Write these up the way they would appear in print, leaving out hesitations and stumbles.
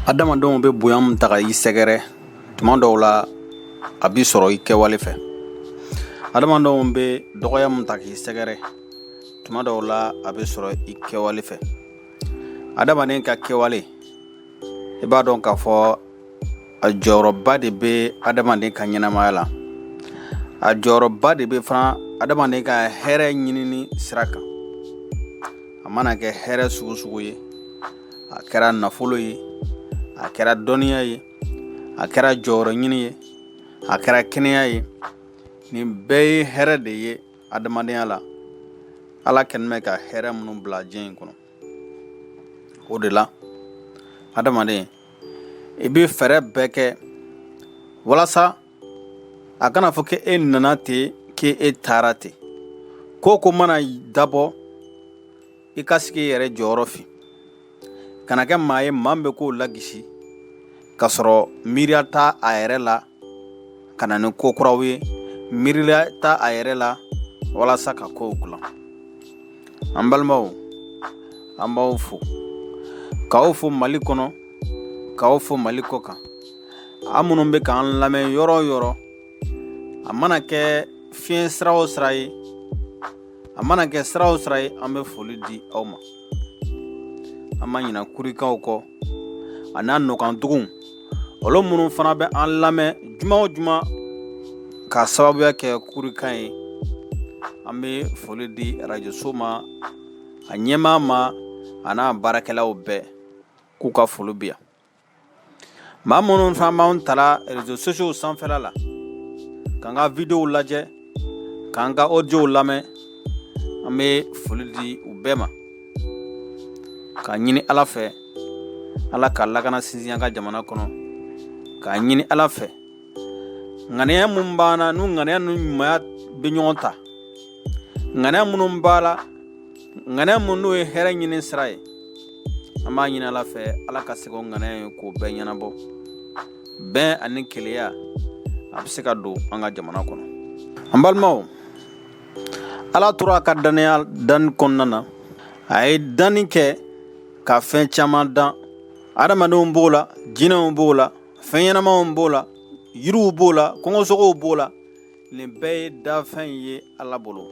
Adamadenw bɛ bonya mun ta ka i sɛgɛrɛ tuma dɔw la a bi sɔrɔ i kɛwale fɛ. Adamadenw bɛ dɔgɔya mun ta k'i sɛgɛrɛ tuma dɔw la a bɛ sɔrɔ i kɛwale fɛ. Adamaden ka kɛwale i b'a dɔn k'a fɔ a jɔyɔrɔba de bɛ adamaden ka ɲɛnamaya la. A jɔyɔrɔba de bɛ fana adamaden ka hɛrɛ ɲinini sira kan. A mana kɛ hɛrɛ sugu sugu ye, a kɛra nafolo ye, a kɛra dɔnniya ye, a kɛra jɔyɔrɔ ɲini ye, a kɛra kɛnɛya ye, nin bɛɛ ye hɛrɛ de ye adamadenya la. Ala kɛlen bɛ ka hɛrɛ minnu bila diɲɛ in kɔnɔ. O de la adamaden i bɛ fɛɛrɛ bɛɛ kɛ walasa a kana fɔ k'e nana ten k'e taara ten. Ko mana dabɔ i ka sigi i yɛrɛ jɔyɔrɔ fin. Kana kɛ maa ye maa min bɛ k'o lagisi k'a sɔrɔ miiriya t'a a yɛrɛ la ka na ni ko kuraw ye, miiriya t'a a yɛrɛ la walasa ka kow dilan. An balimaw, an b'aw fo, k'aw fo Mali kɔnɔ, k'aw fo Mali kɔ kan. An minnu bɛ k'an lamɛn yɔrɔ o yɔrɔ, a mana kɛ fiɲɛ sira o sira ye, a mana kɛ sira o sira ye, an bɛ foli di aw ma. An ma ɲina kurikaw kɔ a n'a nɔkantuguw, olu minnu fana bɛ an lamɛn juma o juma k'a sababuya kɛ kurikan ye. An bɛ foli di arajoso ma, a ɲɛmaa ma, a n'a baarakɛlaw bɛɛ k'u ka foli bi yan. Maa minnu fana b'an tala réseaux sociaux sanfɛla la k'an ka videow lajɛ, k'an ka audiow lamɛn, an bɛ foli di u bɛɛ ma. K'a ɲini Ala fɛ, Ala ka lakana sinsin an ka jamana kɔnɔ. K'a ɲini Ala fɛ ŋaniya mun b'an na, n'u ŋaniya ni ɲumanya bɛ ɲɔgɔn ta, ŋaniya minnu b'a la, ŋaniya mun n'o ye hɛrɛ ɲini sira ye, an b'a ɲini Ala fɛ Ala ka se k'o ŋaniya ye k'o bɛɛ ɲɛnabɔ. Bɛn ani keleya a bɛ se ka don an ka jamana kɔnɔ. An balimaw, Ala tora a ka danniya danni kɔnɔna na, a ye danni kɛ ka fɛn caman dan. Adamadenw b'o la, jinɛw b'o la, fɛn ɲɛnamaw b'o la, yiriw b'o la, kɔngɔsogow b'o la. Nin bɛɛ ye dafɛn ye Ala bolo.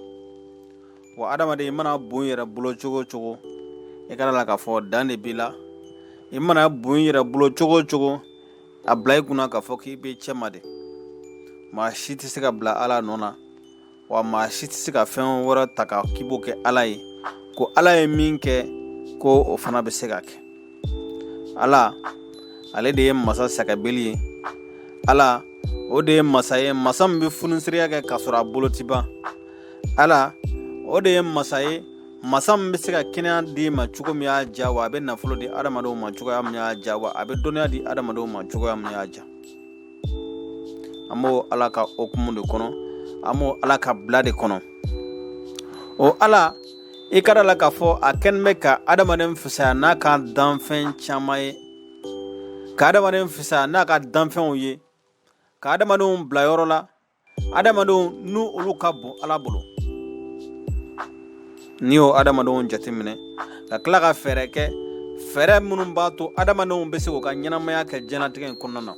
Wa adamaden i mana bon i yɛrɛ bolo cogo o cogo, i ka da la k'a fɔ dan de b'i la. I mana bon i yɛrɛ bolo cogo o cogo, a bila i kunna k'a fɔ k'i bɛ cɛ ma de. Maa si tɛ se ka bila Ala nɔ na, wa maa si tɛ se ka fɛn wɛrɛ ta k'i b'o kɛ Ala ye. Ko Ala ye min kɛ, ko o fana bɛ se ka kɛ. Ala, ale de ye masa sɛgɛbeli ye. Ala, o de ye masa ye, masa min bɛ funisiriya kɛ k'a sɔrɔ a bolo tɛ ban. Ala, o de ye masa ye, masa min bɛ se ka kɛnɛya di ma cogo min y'a diya, wa a bɛ nafolo di adamadenw ma cogoya min y'a diya, wa a bɛ dɔnniya di adamadenw ma cogoya min y'a diya. An b'o Ala ka hukumu de kɔnɔ, an b'o Ala ka bila de kɔnɔ. O Ala, i ka da la k'a fɔ a kɛlen bɛ ka adamaden fisaya n'a ka danfɛn caman ye, ka adamaden fisaya n'a ka danfɛnw ye, ka adamadenw bila yɔrɔ la, adamadenw n'u olu ka bon Ala bolo. N'i y'o adamadenw jateminɛ ka tila ka fɛɛrɛ kɛ, fɛɛrɛ minnu b'a to adamadenw bɛ se k'u ka ɲɛnamaya kɛ diɲɛlatigɛ in kɔnɔna na.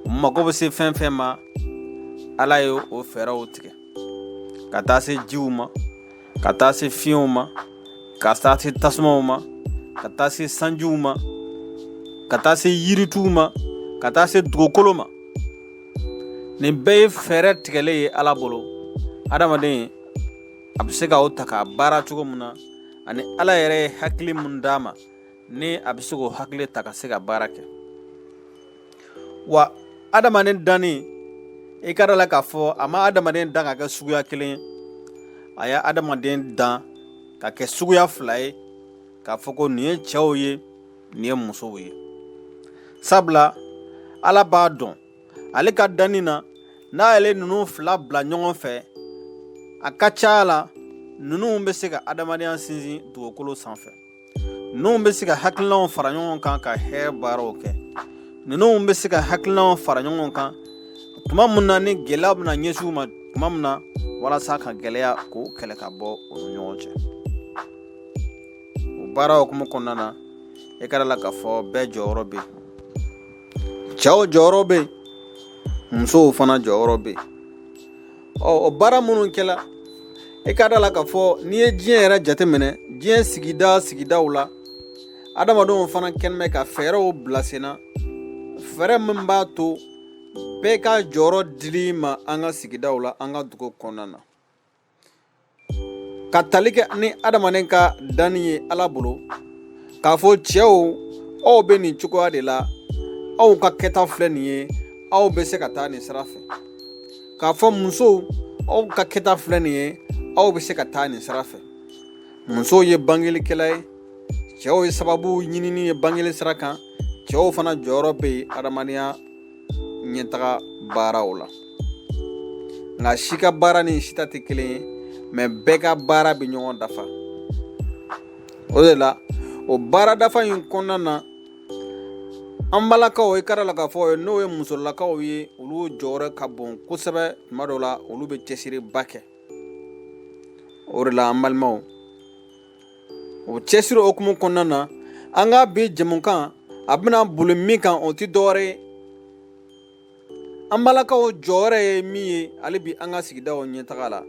U mago bɛ se fɛn fɛn ma, Ala ye o fɛɛrɛw tigɛ. Ka taa se jiw ma, ka taa se fiɲɛw ma, ka taa se tasumaw ma, ka taa se sanjiw ma, ka taa se yirituw ma, ka taa se dugukolo ma. Nin bɛɛ ye fɛɛrɛ tigɛlen ye Ala bolo. Adamaden a bɛ se ka o ta k'a baara cogo min na, ani Ala yɛrɛ ye hakili mun d'a ma, ni a bɛ se k'o hakili ta ka se ka baara kɛ. Wa adamaden danni, i ka da la k'a fɔ a ma adamaden dan ka kɛ suguya kelen ye. A ye adamaden dan ka kɛ suguya fila ye, k'a fɔ ko nin ye cɛw ye, nin ye musow ye. Sabula Ala b'a dɔn ale ka danni na, n'a y'ale ninnu fila bila ɲɔgɔn fɛ, a ka ca la ninnu bɛ se ka adamadenya sinsin dugukolo sanfɛ. Ninnu bɛ se ka hakilinaw fara ɲɔgɔn kan ka hɛrɛ baaraw kɛ. Ninnu bɛ se ka hakilinaw fara ɲɔgɔn kan tuma min na ni gɛlɛya bɛna ɲɛsin u ma tuma min na, walasa ka gɛlɛya k'o kɛlɛ ka bɔ u ni ɲɔgɔn cɛ. O baara hukumu kɔnɔna na, e kɛra la k'a fɔ bɛɛ jɔyɔrɔ bɛ cɛw jɔyɔrɔ bɛ musow fana jɔyɔrɔ bɛ o baara minnu kɛla e ka da la k'a fɔ n'i ye diɲɛ yɛrɛ jateminɛ diɲɛ sigidaw la adamadenw fana kɛlen bɛ ka fɛɛrɛw bila sen na fɛɛrɛ min b'a to bɛɛ ka jɔyɔrɔ dili ma an ka sigidaw la an ka dugu kɔnɔna na ka tali kɛ ni adamaden ka danni ye Ala bolo k'a fɔ cɛw aw bɛ nin cogoya de la aw ka kɛta filɛ nin ye aw bɛ se ka taa nin sira fɛ k'a fɔ musow aw ka kɛta filɛ nin ye aw bɛ se ka taa nin sira fɛ musow ye bangelikɛla ye cɛw ye sababu ɲinini ye bangeli sira kan cɛw fana jɔyɔrɔ bɛ yen adamadenya ɲɛtaga baaraw la nka si ka baara ni si ta tɛ kelen ye mɛ bɛɛ ka baara bɛ ɲɔgɔn dafa o de la o baara dafa in kɔnɔna na an balakaw i kɛra la k'a fɔ n'o ye musolakaw ye olu jɔyɔrɔ ka bon kosɛbɛ tuma dɔw la olu bɛ cɛsiriba kɛ o de la an balimaw o cɛsiri okumu kɔnɔna na an ka bi jamukan a bɛna boli min kan o tɛ dɔwɛrɛ ye an balakaw jɔyɔrɔ ye min ye hali bi an ka sigidaw ɲɛtaga la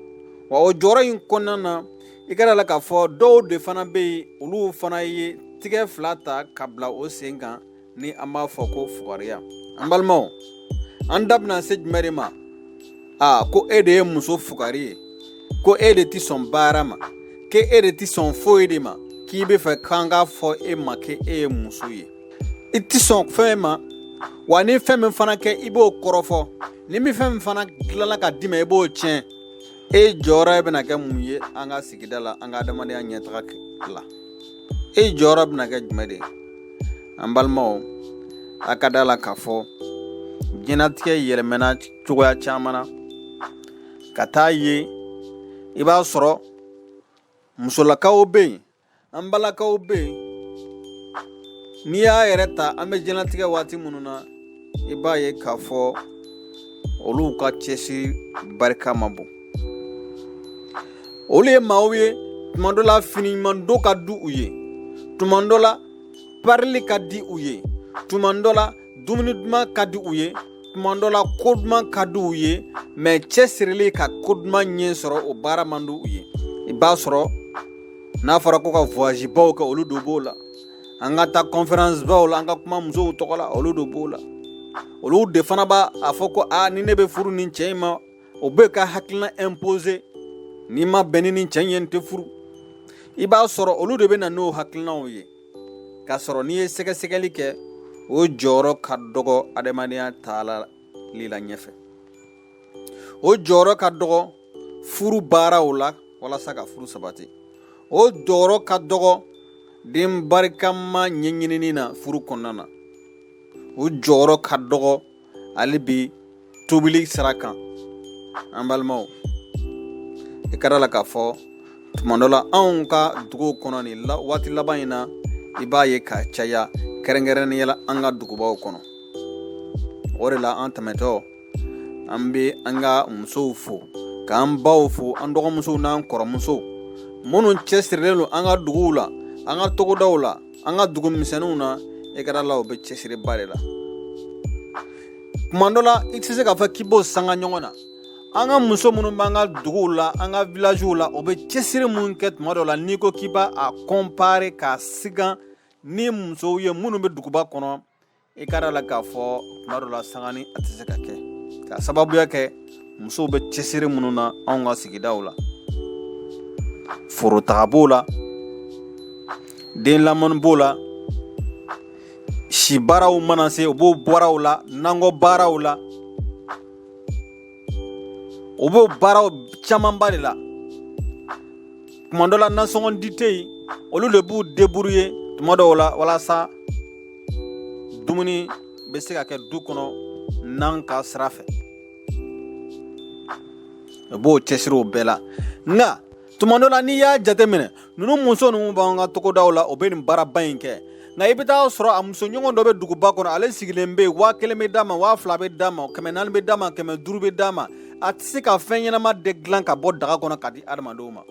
wa o jɔyɔrɔ in kɔnɔna na i kɛra la k'a fɔ dɔw de fana bɛ yen olu fana ye tigɛ fila ta ka bila o sen kan ni an b'a fɔ ko fugariya an balimaw an da bɛna se jumɛn de ma ko e de ye muso fugari ye ko e de tɛ sɔn baara ma ko e de tɛ sɔn foyi de ma k'i bɛ fɛ k'an k'a fɔ e ma ko e ye muso ye i tɛ sɔn fɛn ma wa ni fɛn min fana kɛ i b'o kɔrɔfɔ ni min fɛn min fana tilala ka d'i ma i b'o tiɲɛ e jɔyɔrɔ bɛna kɛ mun ye an ka sigida la an ka adamadenya ɲɛtaga la e jɔyɔrɔ bɛna kɛ jumɛn de ye an balimaw a ka da la k'a fɔ diɲɛlatigɛ yɛlɛmana cogoya caman na ka taa ye i b'a sɔrɔ musolakaw bɛ yen an balakaw bɛ yen n'i y'a yɛrɛ ta an bɛ diɲɛlatigɛ waati minnu na i b'a ye k'a fɔ olu ka cɛsiri barika ma bon olu ye maaw ye tuma dɔ la fini ɲuman don ka di u ye tuma dɔ la parili ka di u ye tuma dɔ la dumuni duman ka di u ye tuma dɔ la ko duman ka di u ye mɛ cɛsirili ka ko duman ɲɛ sɔrɔ o baara man di u ye i b'a sɔrɔ n'a fɔra ko ka voyage baw kɛ olu dɔ b'o la an ka taa conférence baw la an ka kuma musow tɔgɔ la olu dɔ b'o la olu de fana b'a fɔ ko ni ne bɛ furu nin cɛ in ma o bɛ ka hakilina imposer n'i ma bɛn ni nin cɛ in ye n tɛ furu i b'a sɔrɔ olu de bɛ na n'o hakilinaw ye k'a sɔrɔ n'i ye sɛgɛsɛgɛli kɛ o jɔyɔrɔ ka dɔgɔ adamadenya taali la ɲɛfɛ o jɔyɔrɔ ka dɔgɔ furu baaraw la walasa ka furu sabati o jɔyɔrɔ ka dɔgɔ den barikama ɲɛɲinini na furu kɔnɔna na o jɔyɔrɔ ka dɔgɔ hali bi tobili sira kan an balimaw i kɛra la k'a fɔ tuma dɔ la anw ka duguw kɔnɔ nin waati laban in na i b'a ye ka caya kɛrɛnkɛrɛnnenya la an ka dugubaw kɔnɔ o de la an tɛmɛtɔ an bɛ an ka musow fo k'an baw fo an dɔgɔmusow n'an kɔrɔmusow minnu cɛsirilen don an ka duguw la an ka togodaw la an ka dugu misɛnninw na i kɛra la o bɛ cɛsiriba de la tuma dɔ la i tɛ se k'a fɔ k'i b'o sanga ɲɔgɔn na an ka muso minnu b'an ka duguw la an ka villagew la o bɛ cɛsiri mun kɛ tuma dɔ la n'i ko k'i b'a comparer k'a sigan ni musow ye minnu bɛ duguba kɔnɔ i kɛra la k'a fɔ tuma dɔ la sangani a tɛ se ka kɛ k'a sababuya kɛ musow bɛ cɛsiri minnu na anw ka sigidaw la forotaga b'o la den lamɔni b'o la si baaraw mana se o b'o bɔraw la nakɔ baaraw la o b'o baaraw camanba de la tuma dɔ la nasɔngɔ di tɛ yen olu de b'u débrouiller tuma dɔw la walasa dumuni bɛ se ka kɛ du kɔnɔ nan ka sira fɛ o b'o cɛsiri o bɛɛ la nka tuma dɔ la n'i y'a jateminɛ ninnu muso ninnu b'an ka togodaw la o bɛ nin baaraba in kɛ nka i bɛ taa sɔrɔ a musoɲɔgɔn dɔ bɛ duguba kɔnɔ ale sigilen bɛ yen 1000 bɛ d'a ma 2000 bɛ d'a ma 400 bɛ d'a ma 500 bɛ d'a ma a tɛ se ka fɛn ɲɛnama de dilan ka bɔ daga kɔnɔ ka di adamadenw ma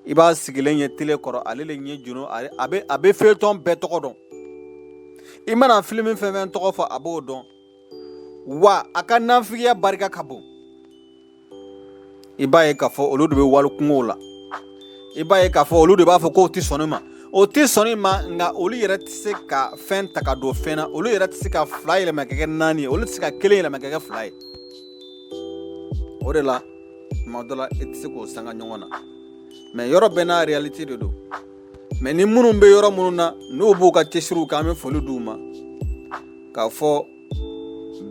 i b'a sigilen ye tele kɔrɔ ale le ɲɛ junu a bɛ feuilleton bɛɛ tɔgɔ dɔn i mana film fɛn fɛn tɔgɔ fɔ a b'o dɔn wa a ka nafigiya barika ka bon i b'a ye k'a fɔ olu de bɛ wali kungo la i b'a ye k'a fɔ olu de b'a fɔ k'o tɛ sɔn ne ma o tɛ sɔn ne ma nka olu yɛrɛ tɛ se ka fɛn ta ka don fɛn na olu yɛrɛ tɛ se ka 2 yɛlɛma ka kɛ 4 ye olu tɛ se ka 1 yɛlɛma ka kɛ 2 ye o de la tuma dɔ la i tɛ se k'o sanga ɲɔgɔn na mais yɔrɔ bɛɛ n'a réalité de don mais ni minnu bɛ yɔrɔ minnu na n'u b'u ka cɛsiriw kan an bɛ foli d'u ma k'a fɔ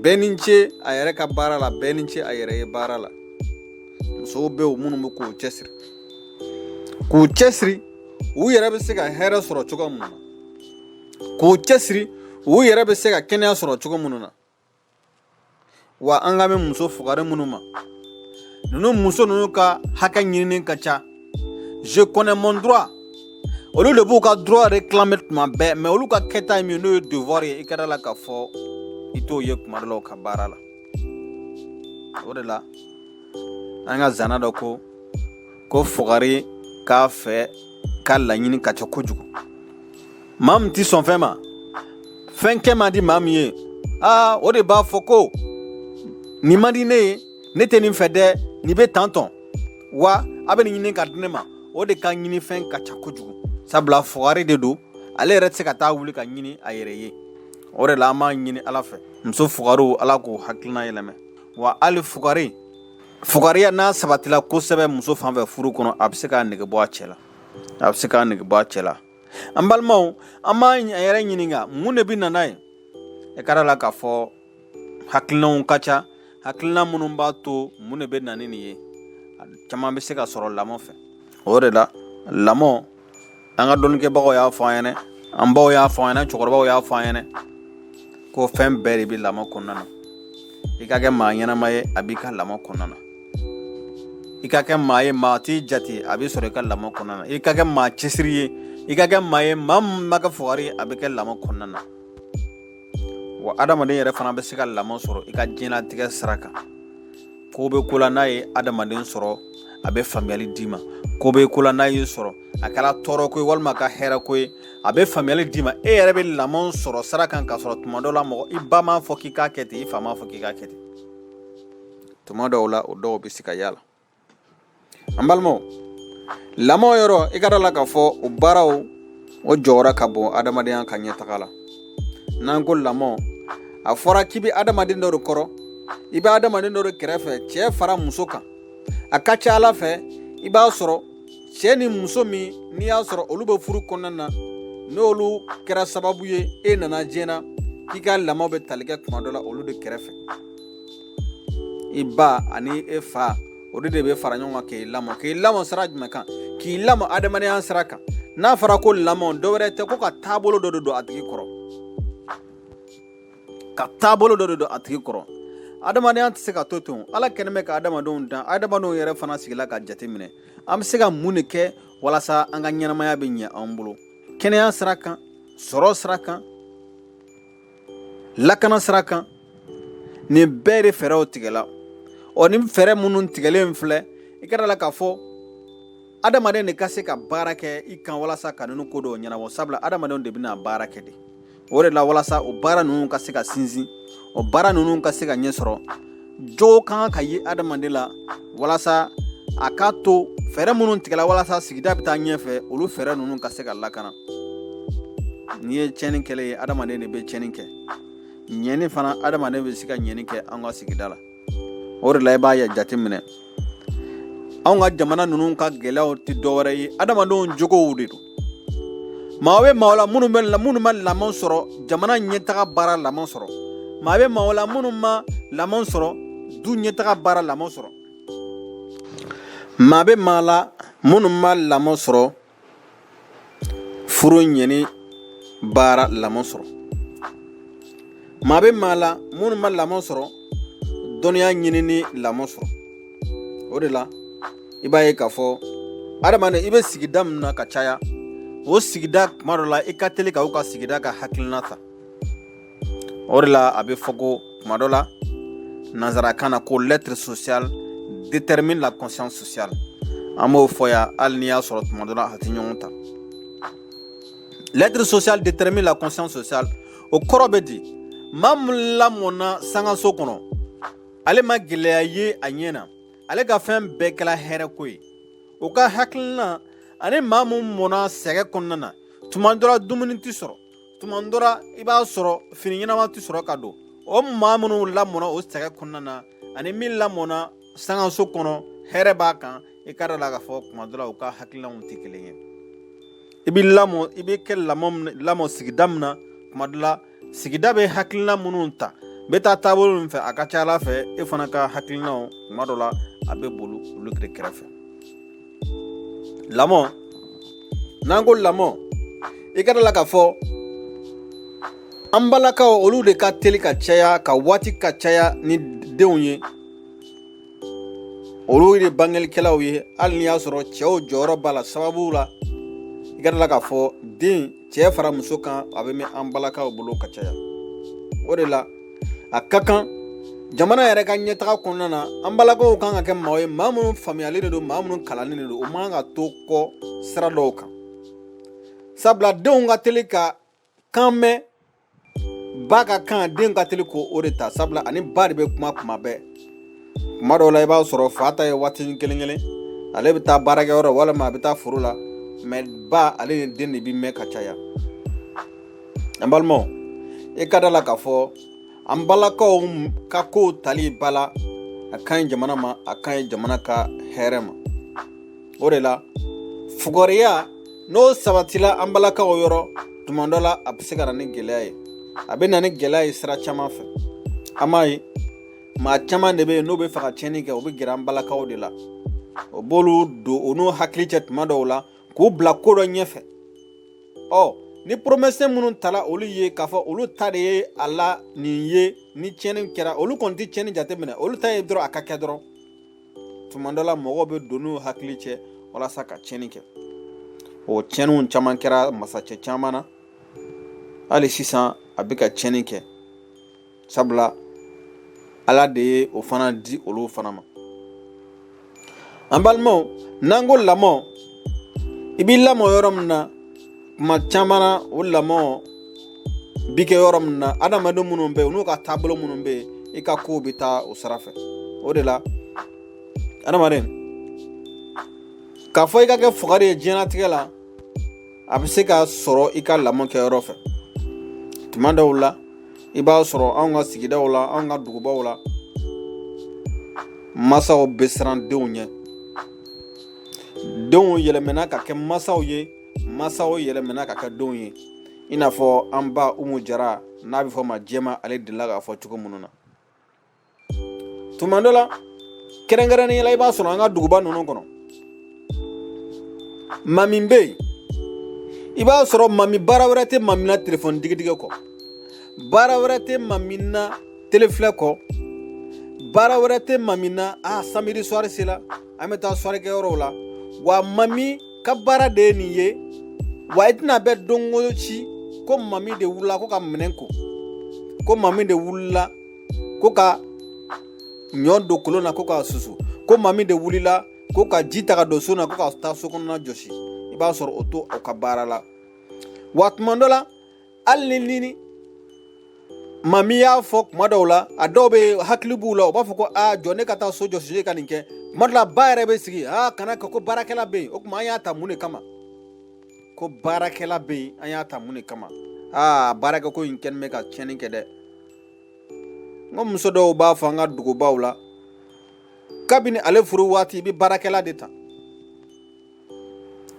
bɛɛ ni ce a yɛrɛ ka baara la bɛɛ ni ce a yɛrɛ ye baara la musow bɛ yen minnu bɛ k'u cɛsiri u yɛrɛ bɛ se ka hɛrɛ sɔrɔ cogo min na k'u cɛsiri u yɛrɛ bɛ se ka kɛnɛya sɔrɔ cogo minnu na wa an ka bɛ muso fugari minnu ma ninnu muso ninnu ka hakɛ ɲinini ka ca je connais mon droit olu de b'u ka droit réclamer tuma bɛɛ mais olu ka kɛta ye min n'o ye devoir ye i ka da la k'a fɔ i t'o ye kuma dɔ la u ka baara la o de la an ka zana dɔ ko fugari k'a fɛ ka laɲini ka ca kojugu maa min tɛ sɔn fɛn ma fɛn kɛ man di maa min ye o de b'a fɔ ko nin man di ne ye ne tɛ nin fɛ dɛ nin bɛ tan tɔn wa a bɛ nin ɲini ka di ne ma o de ka ɲini fɛn ka ca kojugu sabula fugari de don ale yɛrɛ tɛ se ka taa wuli ka ɲini a yɛrɛ ye o de la an b'a ɲini ala fɛ muso fugariw ala k'u hakilina yɛlɛmɛ wa hali fugariya n'a sabatila kosɛbɛ muso fan fɛ furu kɔnɔ a bɛ se k'a nege bɔ a cɛ la an balimaw an b'a yɛrɛ ɲininka mun de bɛ na n'a ye i ka da la k'a fɔ hakilinaw ka ca hakilina minnu b'a to mun de bɛ na ni nin ye caman bɛ se ka sɔrɔ lamɔ fɛ o de la lamɔ an ka dɔnnikɛbagaw y'a fɔ an ɲɛna an baw y'a fɔ an ɲɛna cɛkɔrɔbaw y'a fɔ an ɲɛna ko fɛn bɛɛ de bɛ lamɔ kɔnɔna na i ka kɛ maa ɲɛnama ye a b'i ka lamɔ kɔnɔna na i ka kɛ maa ye maa t'i jate a bɛ sɔrɔ i ka lamɔ kɔnɔna na i ka kɛ maa cɛsiri ye i ka kɛ maa ye maa min ma kɛ fugari ye a bɛ kɛ lamɔ kɔnɔna na wa adamaden yɛrɛ fana bɛ se ka lamɔ sɔrɔ i ka diɲɛlatigɛ sira kan ko bɛ ko la n'a ye adamaden sɔrɔ a bɛ faamuyali d'i ma ko bɛ ko la n'a ye sɔrɔ a kɛra tɔɔrɔ ko ye walima a ka hɛrɛ ko ye a bɛ faamuyali d'i ma e yɛrɛ bɛ lamɔ sɔrɔ sira kan k'a sɔrɔ tuma dɔw la mɔgɔ i ba m'a fɔ k'i k'a kɛ ten i fa m'a fɔ k'i k'a kɛ ten tuma dɔw la o dɔw bɛ se ka y'a la an balimaw lamɔ yɔrɔ i ka da la k'a fɔ o baaraw o jɔyɔrɔ ka bon adamadenya ka ɲɛtaga la n'an ko lamɔ a fɔra k'i bɛ adamaden dɔ de kɔrɔ i bɛ adamaden dɔ de kɛrɛfɛ cɛ fara muso kan a ka ca ala fɛ i b'a sɔrɔ cɛ ni muso min n'i y'a sɔrɔ olu bɛ furu kɔnɔna na n'olu kɛra sababu ye e nana diɲɛ na k'i ka lamɔ bɛ tali kɛ tuma dɔ la olu de kɛrɛfɛ i ba ani e fa olu de bɛ fara ɲɔgɔn kan k'i lamɔ sira jumɛn kan k'i lamɔ adamadenya sira kan n'a fɔra ko lamɔ dɔwɛrɛ tɛ ko ka taabolo dɔ de don a tigi kɔrɔ adamadenya tɛ se ka to ten ala kɛnɛ bɛ ka adamadenw dan adamadenw yɛrɛ fana sigila ka jate minɛ an bɛ se ka mun de kɛ walasa an ka ɲɛnamaya bɛ ɲɛ an bolo kɛnɛya sira kan sɔrɔ sira kan lakana sira kan nin bɛɛ de fɛɛrɛw tigɛla ni fɛɛrɛ minnu tigɛlen filɛ i ka da la k'a fɔ adamaden de ka se ka baara kɛ i kan walasa ka ninnu ko dɔw ɲɛnabɔ sabula adamadenw de bɛna baara kɛ de o de la walasa o baara ninnu ka se ka sinsin o baara ninnu ka se ka ɲɛ sɔrɔ jogo kan ka ye adamaden la walasa a k'a to fɛɛrɛ minnu tigɛla walasa sigida bɛ taa ɲɛfɛ olu fɛɛrɛ ninnu ka se ka lakana n'i ye tiɲɛni kɛlen ye adamaden de bɛ tiɲɛni kɛ ɲɛni fana adamaden bɛ se ka ɲɛni kɛ an ka sigida la o de la i b'a ye jateminɛ anw ka jamana ninnu ka gɛlɛyaw tɛ dɔwɛrɛ ye adamadenw jogow de don maa bɛ maa la minnu ma lamɔ sɔrɔ jamana ɲɛtaga baara lamɔ sɔrɔ maa bɛ maa la minnu ma lamɔ sɔrɔ du ɲɛtaga baara lamɔ sɔrɔ maa bɛ maa la minnu ma lamɔ sɔrɔ furu ɲɛni baara lamɔ sɔrɔ maa bɛ maa la minnu ma lamɔ sɔrɔ dɔnniya ɲinini lamɔ sɔrɔ o de la i b'a ye k'a fɔ adamaden i bɛ sigida min na ka caya o sigida kuma dɔ la i ka teli ka o ka sigida ka hakilina ta o de la a bɛ fɔ ko kuma dɔ la nanzarakan na ko l'être social détermine la conscience sociale amo foya al ni ya sɔrɔ tuma dɔ la a tɛ ɲɔgɔn ta. L'être social détermine la conscience sociale. O kɔrɔ bɛ di maa min lamɔna sangaso kɔnɔ ale ma gɛlɛya ye a ɲɛ na ale ka fɛn bɛɛ kɛla hɛrɛ ko ye. O ka hakilina ani maa min mɔna sɛgɛ kɔnɔna na tuma dɔ la dumuni tɛ sɔrɔ tuma dɔ la i b'a sɔrɔ fini ɲɛnama tɛ sɔrɔ ka don. O maa minnu lamɔna o sɛgɛ kɔnɔna na ani min lamɔna sangaso kɔnɔ hɛrɛ b'a kan i ka da la k'a fɔ tuma dɔ la u ka hakilinaw tɛ kelen ye. I bɛ kɛ lamɔ sigida min na tuma dɔ la sigida bɛ hakilina minnu ta bɛ taa taabolo min fɛ a ka ca ala fɛ e fana ka hakilinaw tuma dɔ la a bɛ boli olu de kɛrɛfɛ. Lamɔ n'an ko lamɔ i ka da la k'a fɔ an balakaw olu de ka teli ka caya ka waati ka caya ni denw ye. Olu de bangelikɛlaw ye hali ni y'a sɔrɔ cɛw jɔyɔrɔ b'a la sababu la i ka da la k'a fɔ den cɛ fara muso kan a bɛ mɛn an balakaw bolo ka caya. O de la a ka kan jamana yɛrɛ ka ɲɛtaga kɔnɔna na an balakaw kan ka kɛ maa ye maa minnu faamuyalen de don maa minnu kalannen de don o man ka to kɔ sira dɔw kan. Sabula denw ka teli ka kan mɛn ba ka kan den ka teli k'o de ta sabula ani ba de bɛ kuma bɛɛ. Kuma dɔw la i b'a sɔrɔ fa ta ye waatinin kelen ale bɛ taa baarakɛyɔrɔ walima a bɛ taa foro la mais ba ale ni den de bɛ mɛn ka caya. An balimaw i ka da la k'a fɔ an balakaw ka kow tali ba la a ka ɲi jamana ma a ka ɲi jamana ka hɛrɛ ma. O de la fugɔriya n'o sabatila an balakaw yɔrɔ tuma dɔ la a bɛ se ka na ni gɛlɛya ye a bɛ na ni gɛlɛya ye sira caman fɛ. An b'a ye maa caman de bɛ yen n'o bɛ fɛ ka tiɲɛni kɛ o bɛ gɛrɛ an balakaw de la o b'olu don o n'o hakili cɛ tuma dɔw la k'u bila ko dɔ ɲɛfɛ. Ni promesse minnu tala olu ye k'a fɔ olu ta de ye a la nin ye ni tiɲɛni kɛra olu kɔni tɛ tiɲɛni jate minɛ olu ta ye dɔrɔn a ka kɛ dɔrɔn tuma dɔ la mɔgɔw bɛ don n'u hakili cɛ walasa ka tiɲɛni kɛ. O tiɲɛniw caman kɛra masacɛ caman na hali sisan a bɛ ka tiɲɛni kɛ sabula ala de ye o fana di olu fana ma. An balimaw n'an ko lamɔ i b'i lamɔ yɔrɔ min na kuma caman na o lamɔ bi kɛ yɔrɔ min na adamaden minnu bɛ yen n'u ka taabolo minnu bɛ yen i ka kow bɛ taa o sira fɛ. O de la adamaden k'a fɔ i ka kɛ fugari ye diɲɛlatigɛ la a bɛ se ka sɔrɔ i ka lamɔ kɛ yɔrɔ fɛ. Tuma dɔw la i b'a sɔrɔ anw ka sigidaw la anw ka dugubaw la masaw bɛ siran denw ɲɛ. Denw yɛlɛmana ka kɛ masaw ye masaw yɛlɛmana ka kɛ denw ye i n'a fɔ an ba Umu Jara n'a bɛ fɔ ma jɛma ale delila k'a fɔ cogo minnu na. Tuma dɔ la kɛrɛnkɛrɛnnenya la i b'a sɔrɔ an ka duguba ninnu kɔnɔ mami bɛ yen i b'a sɔrɔ mami baara wɛrɛ tɛ mami na telefɔni digidigi kɔ baara wɛrɛ tɛ mami na telefilɛ kɔ baara wɛrɛ tɛ mami na samedi soir sera an bɛ taa soirée kɛ yɔrɔw la wa mami ka baara de ye nin ye wa i tɛna bɛ don o ci ko mami de wulila ko ka minɛn ko mami de wulila ko ka ɲɔ don kolon na ko ka susu ko mami de wulila ko ka ji ta ka don so na ko ka taa so kɔnɔna jɔsi i b'a sɔrɔ o to aw ka baara la. Wa tuma dɔ la hali ni mami y'a fɔ kuma dɔw la a dɔw bɛ hakili b'u la u b'a fɔ ko jɔ ne ka taa so jɔsi ka nin kɛ tuma dɔ la ba yɛrɛ bɛ sigi kana kɛ ko baarakɛla bɛ yen o tuma an y'a ta mun de kama ko baarakɛla bɛ yen an y'a ta mun de kama baarakɛ ko in kɛlen bɛ ka tiɲɛni kɛ dɛ. N ko muso dɔw b'a fɔ an ka dugubaw la kabini ale furu waati i bɛ baarakɛla de ta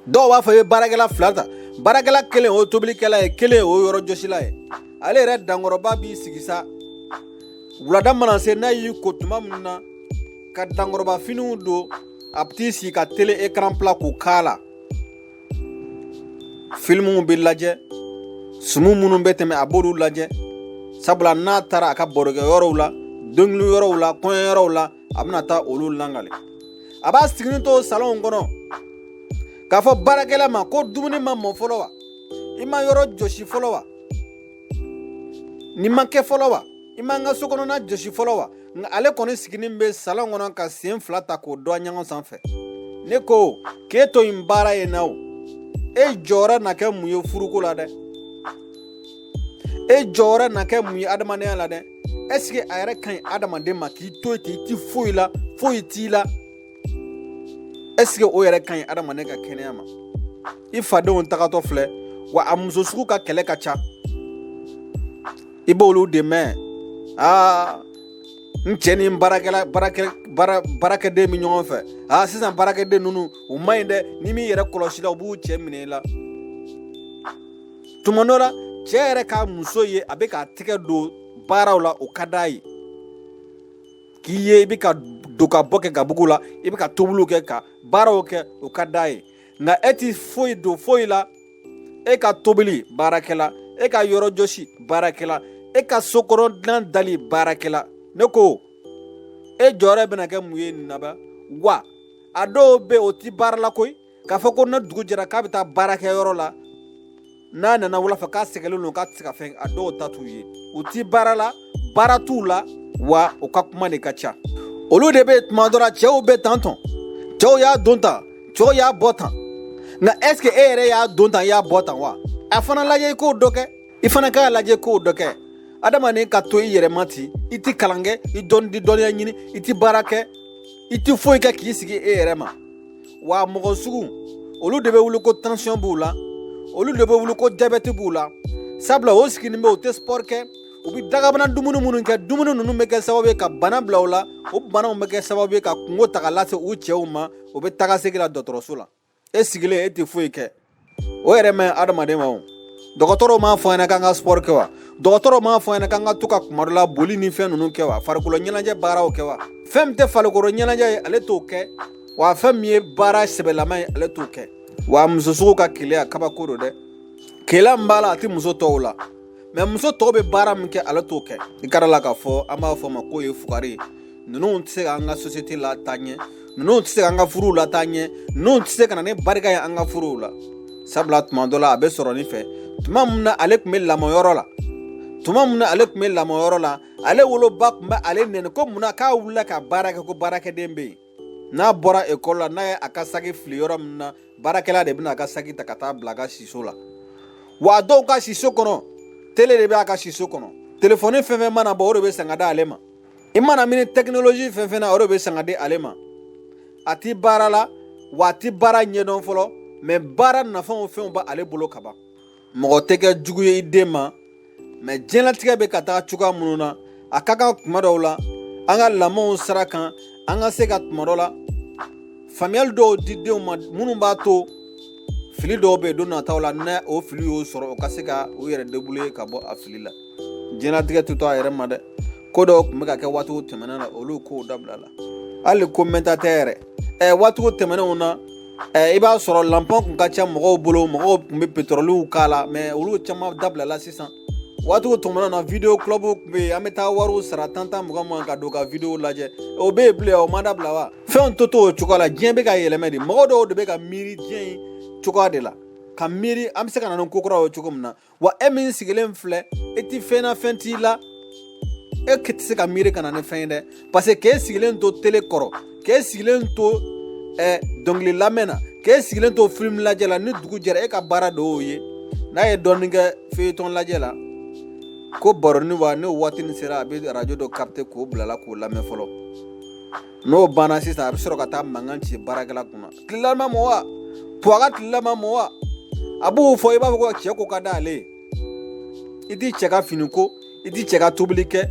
dɔw b'a fɔ i bɛ baarakɛla fila ta baarakɛla kelen o ye tobilikɛla ye kelen o ye yɔrɔ jɔsila ye ale yɛrɛ dankɔrɔba b'i sigi sa wulada mana se n'a y'i ko tuma min na ka dankɔrɔba finiw don a bɛ t'i sigi ka télé écran plat k'o k'a la filimuw bɛ lajɛ sumu minnu bɛ tɛmɛ a b'olu lajɛ sabula n'a taara a ka barokɛ yɔrɔw la dɔnkili yɔrɔw la kɔɲɔ yɔrɔw la a bɛna taa olu langali a b'a sigini to salon kɔnɔ k'a fɔ baarakɛla ma ko dumuni ma mɔ fɔlɔ wa i ma yɔrɔ jɔsi fɔlɔ wa nin ma kɛ fɔlɔ wa i ma n ka so kɔnɔna jɔsi fɔlɔ wa nka ale kɔni siginin bɛ salon kɔnɔ ka sen fila ta k'o dɔn ɲɔgɔn sanfɛ ne ko k'e to nin baara ye na o e jɔra na kɛ mun ye furuko la dɛ e jɔra na kɛ mun ye adamadenya la dɛ est-ce que a yɛrɛ ka ɲi adamaden ma k'i to ten i ti foyi la foyi t'i la est-ce que o yɛrɛ ka ɲi adamaden ka kɛnɛya ma i fadenw tagatɔ filɛ wa a muso sugu ka kɛlɛ ka ca i b'olu dɛmɛ n cɛ ni baarakɛden bɛ ɲɔgɔn fɛ sisan baarakɛden ninnu u man ɲi dɛ ni min yɛrɛ kɔlɔsila u b'u cɛ minɛ i la tuma dɔ la cɛ yɛrɛ k'a muso ye a bɛ k'a tɛgɛ don baaraw la o ka d'a ye k'i ye i bɛ ka don ka bɔ kɛ gabugu la i bɛ ka tobiliw kɛ ka baaraw kɛ o ka d'a ye nka e ti foyi don foyi la e ka tobili baarakɛla e ka yɔrɔ jɔsi baarakɛla e ka sokɔnɔ dilan dali baarakɛla ne ko e jɔyɔrɔ bɛna kɛ mun ye nin na wa a dɔw bɛ o ti baara la koyi k'a fɔ ko na dugu jɛra k'a bɛ taa baarakɛyɔrɔ la n'a nana wula fɛ k'a sɛgɛlen don k'a tɛ se ka fɛn a dɔw ta t'u ye u ti baara la baara t'u la wa u ka kuma de ka ca olu de bɛ tuma dɔ la cɛw bɛ tan tɔn cɛw y'a don tan cɛw y'a bɔ tan nka est-ce que e yɛrɛ y'a don tan i y'a bɔ tan wa a fana lajɛ i k'o dɔ kɛ i fana k'a lajɛ k'o dɔ kɛ adamaden ka to i yɛrɛ ma ten i ti kalan kɛ i dɔnniya ɲini i ti baara kɛ i ti foyi kɛ k'i sigi e yɛrɛ ma wa mɔgɔ sugu olu de bɛ wuli ko tension b'u la olu de bɛ wuli ko diabète b'u la sabula o sigilen bɛ u tɛ sport kɛ u bɛ dagabana dumuni minnu kɛ dumuni ninnu bɛ kɛ sababu ye ka bana bila u la o banaw bɛ kɛ sababu ye ka kungo ta ka lase u cɛw ma u bɛ taga segin la dɔgɔtɔrɔso la e sigilen e tɛ foyi kɛ o yɛrɛ man ɲi adamaden ma o dɔgɔtɔrɔw m'a fɔ an ɲɛna k'an ka sport kɛ wa dɔgɔtɔrɔw m'a fɔ an ɲɛna k'an ka to ka kuma dɔ la boli ni fɛn ninnu kɛ wa farikolo ɲɛnajɛ baaraw kɛ wa fɛn min tɛ farikolo ɲɛnajɛ ye ale t'o kɛ wa fɛn min ye baara sɛbɛlama ye ale t'o kɛ wa muso sugu ka keleya kabako don dɛ keleya min b'a la a tɛ muso tɔw la mɛ muso tɔw bɛ baara min kɛ ale t'o kɛ i ka da la k'a fɔ an b'a fɔ ma k'o ye fugari ye ninnu tɛ se k'an ka société la taa ɲɛ ninnu tɛ se k'an ka furuw la taa ɲɛ ninnu tɛ se ka na ni barika ye an ka furuw la sabula tuma dɔ la a bɛ sɔrɔ nin fɛ tuma min na ale tun bɛ lamɔyɔrɔ la ale woloba tun bɛ ale nɛni ko munna k'a wulila ka baara kɛ ko baarakɛden bɛ yen n'a bɔra ekɔli la n'a ye a ka saki fili yɔrɔ min na baarakɛla de bɛna a ka saki ta ka taa bila a ka siso la wa dɔw ka siso kɔnɔ tele de bɛ a ka siso kɔnɔ telefɔni fɛn fɛn mana bɔ o de bɛ san ka di ale ma i mana mini technologie fɛn fɛn na o de bɛ san ka di ale ma a ti baara la wa a ti baara ɲɛdɔn fɔlɔ mɛ baara nafanw fɛnw bɛ ale bolo ka ban mɔgɔ tɛ kɛ jugu ye i den ma mɛ diɲɛlatigɛ bɛ ka taa cogoya minnu na a ka kan tuma dɔw la an ka lamɔw sira kan an ka se ka tuma dɔ la faamuyali dɔw di denw ma minnu b'a to fili dɔw bɛ yen don nataw la n'a o fili y'o sɔrɔ o ka se ka o yɛrɛ débrouiller ka bɔ a fili la diɲɛlatigɛ tɛ to a yɛrɛ ma dɛ ko dɔw tun bɛ ka kɛ waatiw tɛmɛnen na olu kow dabila la hali commentateur yɛrɛ waatiw tɛmɛnenw na i b'a sɔrɔ lampɔn tun ka ca mɔgɔw bolo mɔgɔw tun bɛ pétroliw k'a la mɛ olu caman dabila la sisan waatiw tɛmɛnen na video club tun bɛ yen an bɛ taa wariw sara tan mugan ka don ka video lajɛ o bɛ yen bilen o ma dabila wa fɛnw to o cogoya la diɲɛ bɛ ka yɛlɛmɛ de mɔgɔ dɔw de bɛ ka miiri diɲɛ in cogoya de la ka miiri an bɛ se ka na ni ko kuraw ye cogo min na wa e min sigilen filɛ e ti fɛn na fɛn t'i la e tɛ se ka miiri ka na ni fɛn ye dɛ parce que k'e sigilen to tele kɔrɔ k'e sigilen to dɔnkili lamɛn na k'e sigilen to film lajɛ la ni dugu jɛra e ka baara de y'o ye n'a ye dɔɔnin kɛ feuilleton lajɛ la ko baroni wa n'o waati nin sera a bɛ radio dɔ capter k'o bila la k'o lamɛn fɔlɔ n'o banna sisan a bɛ sɔrɔ ka taa mankan ci baarakɛla kunna tilelama mɔ wa puwaga tilelama mɔ wa a b'o fɔ i b'a fɔ ko cɛ ko ka d'ale ye i t'i cɛ ka fini ko i t'i cɛ ka tobili kɛ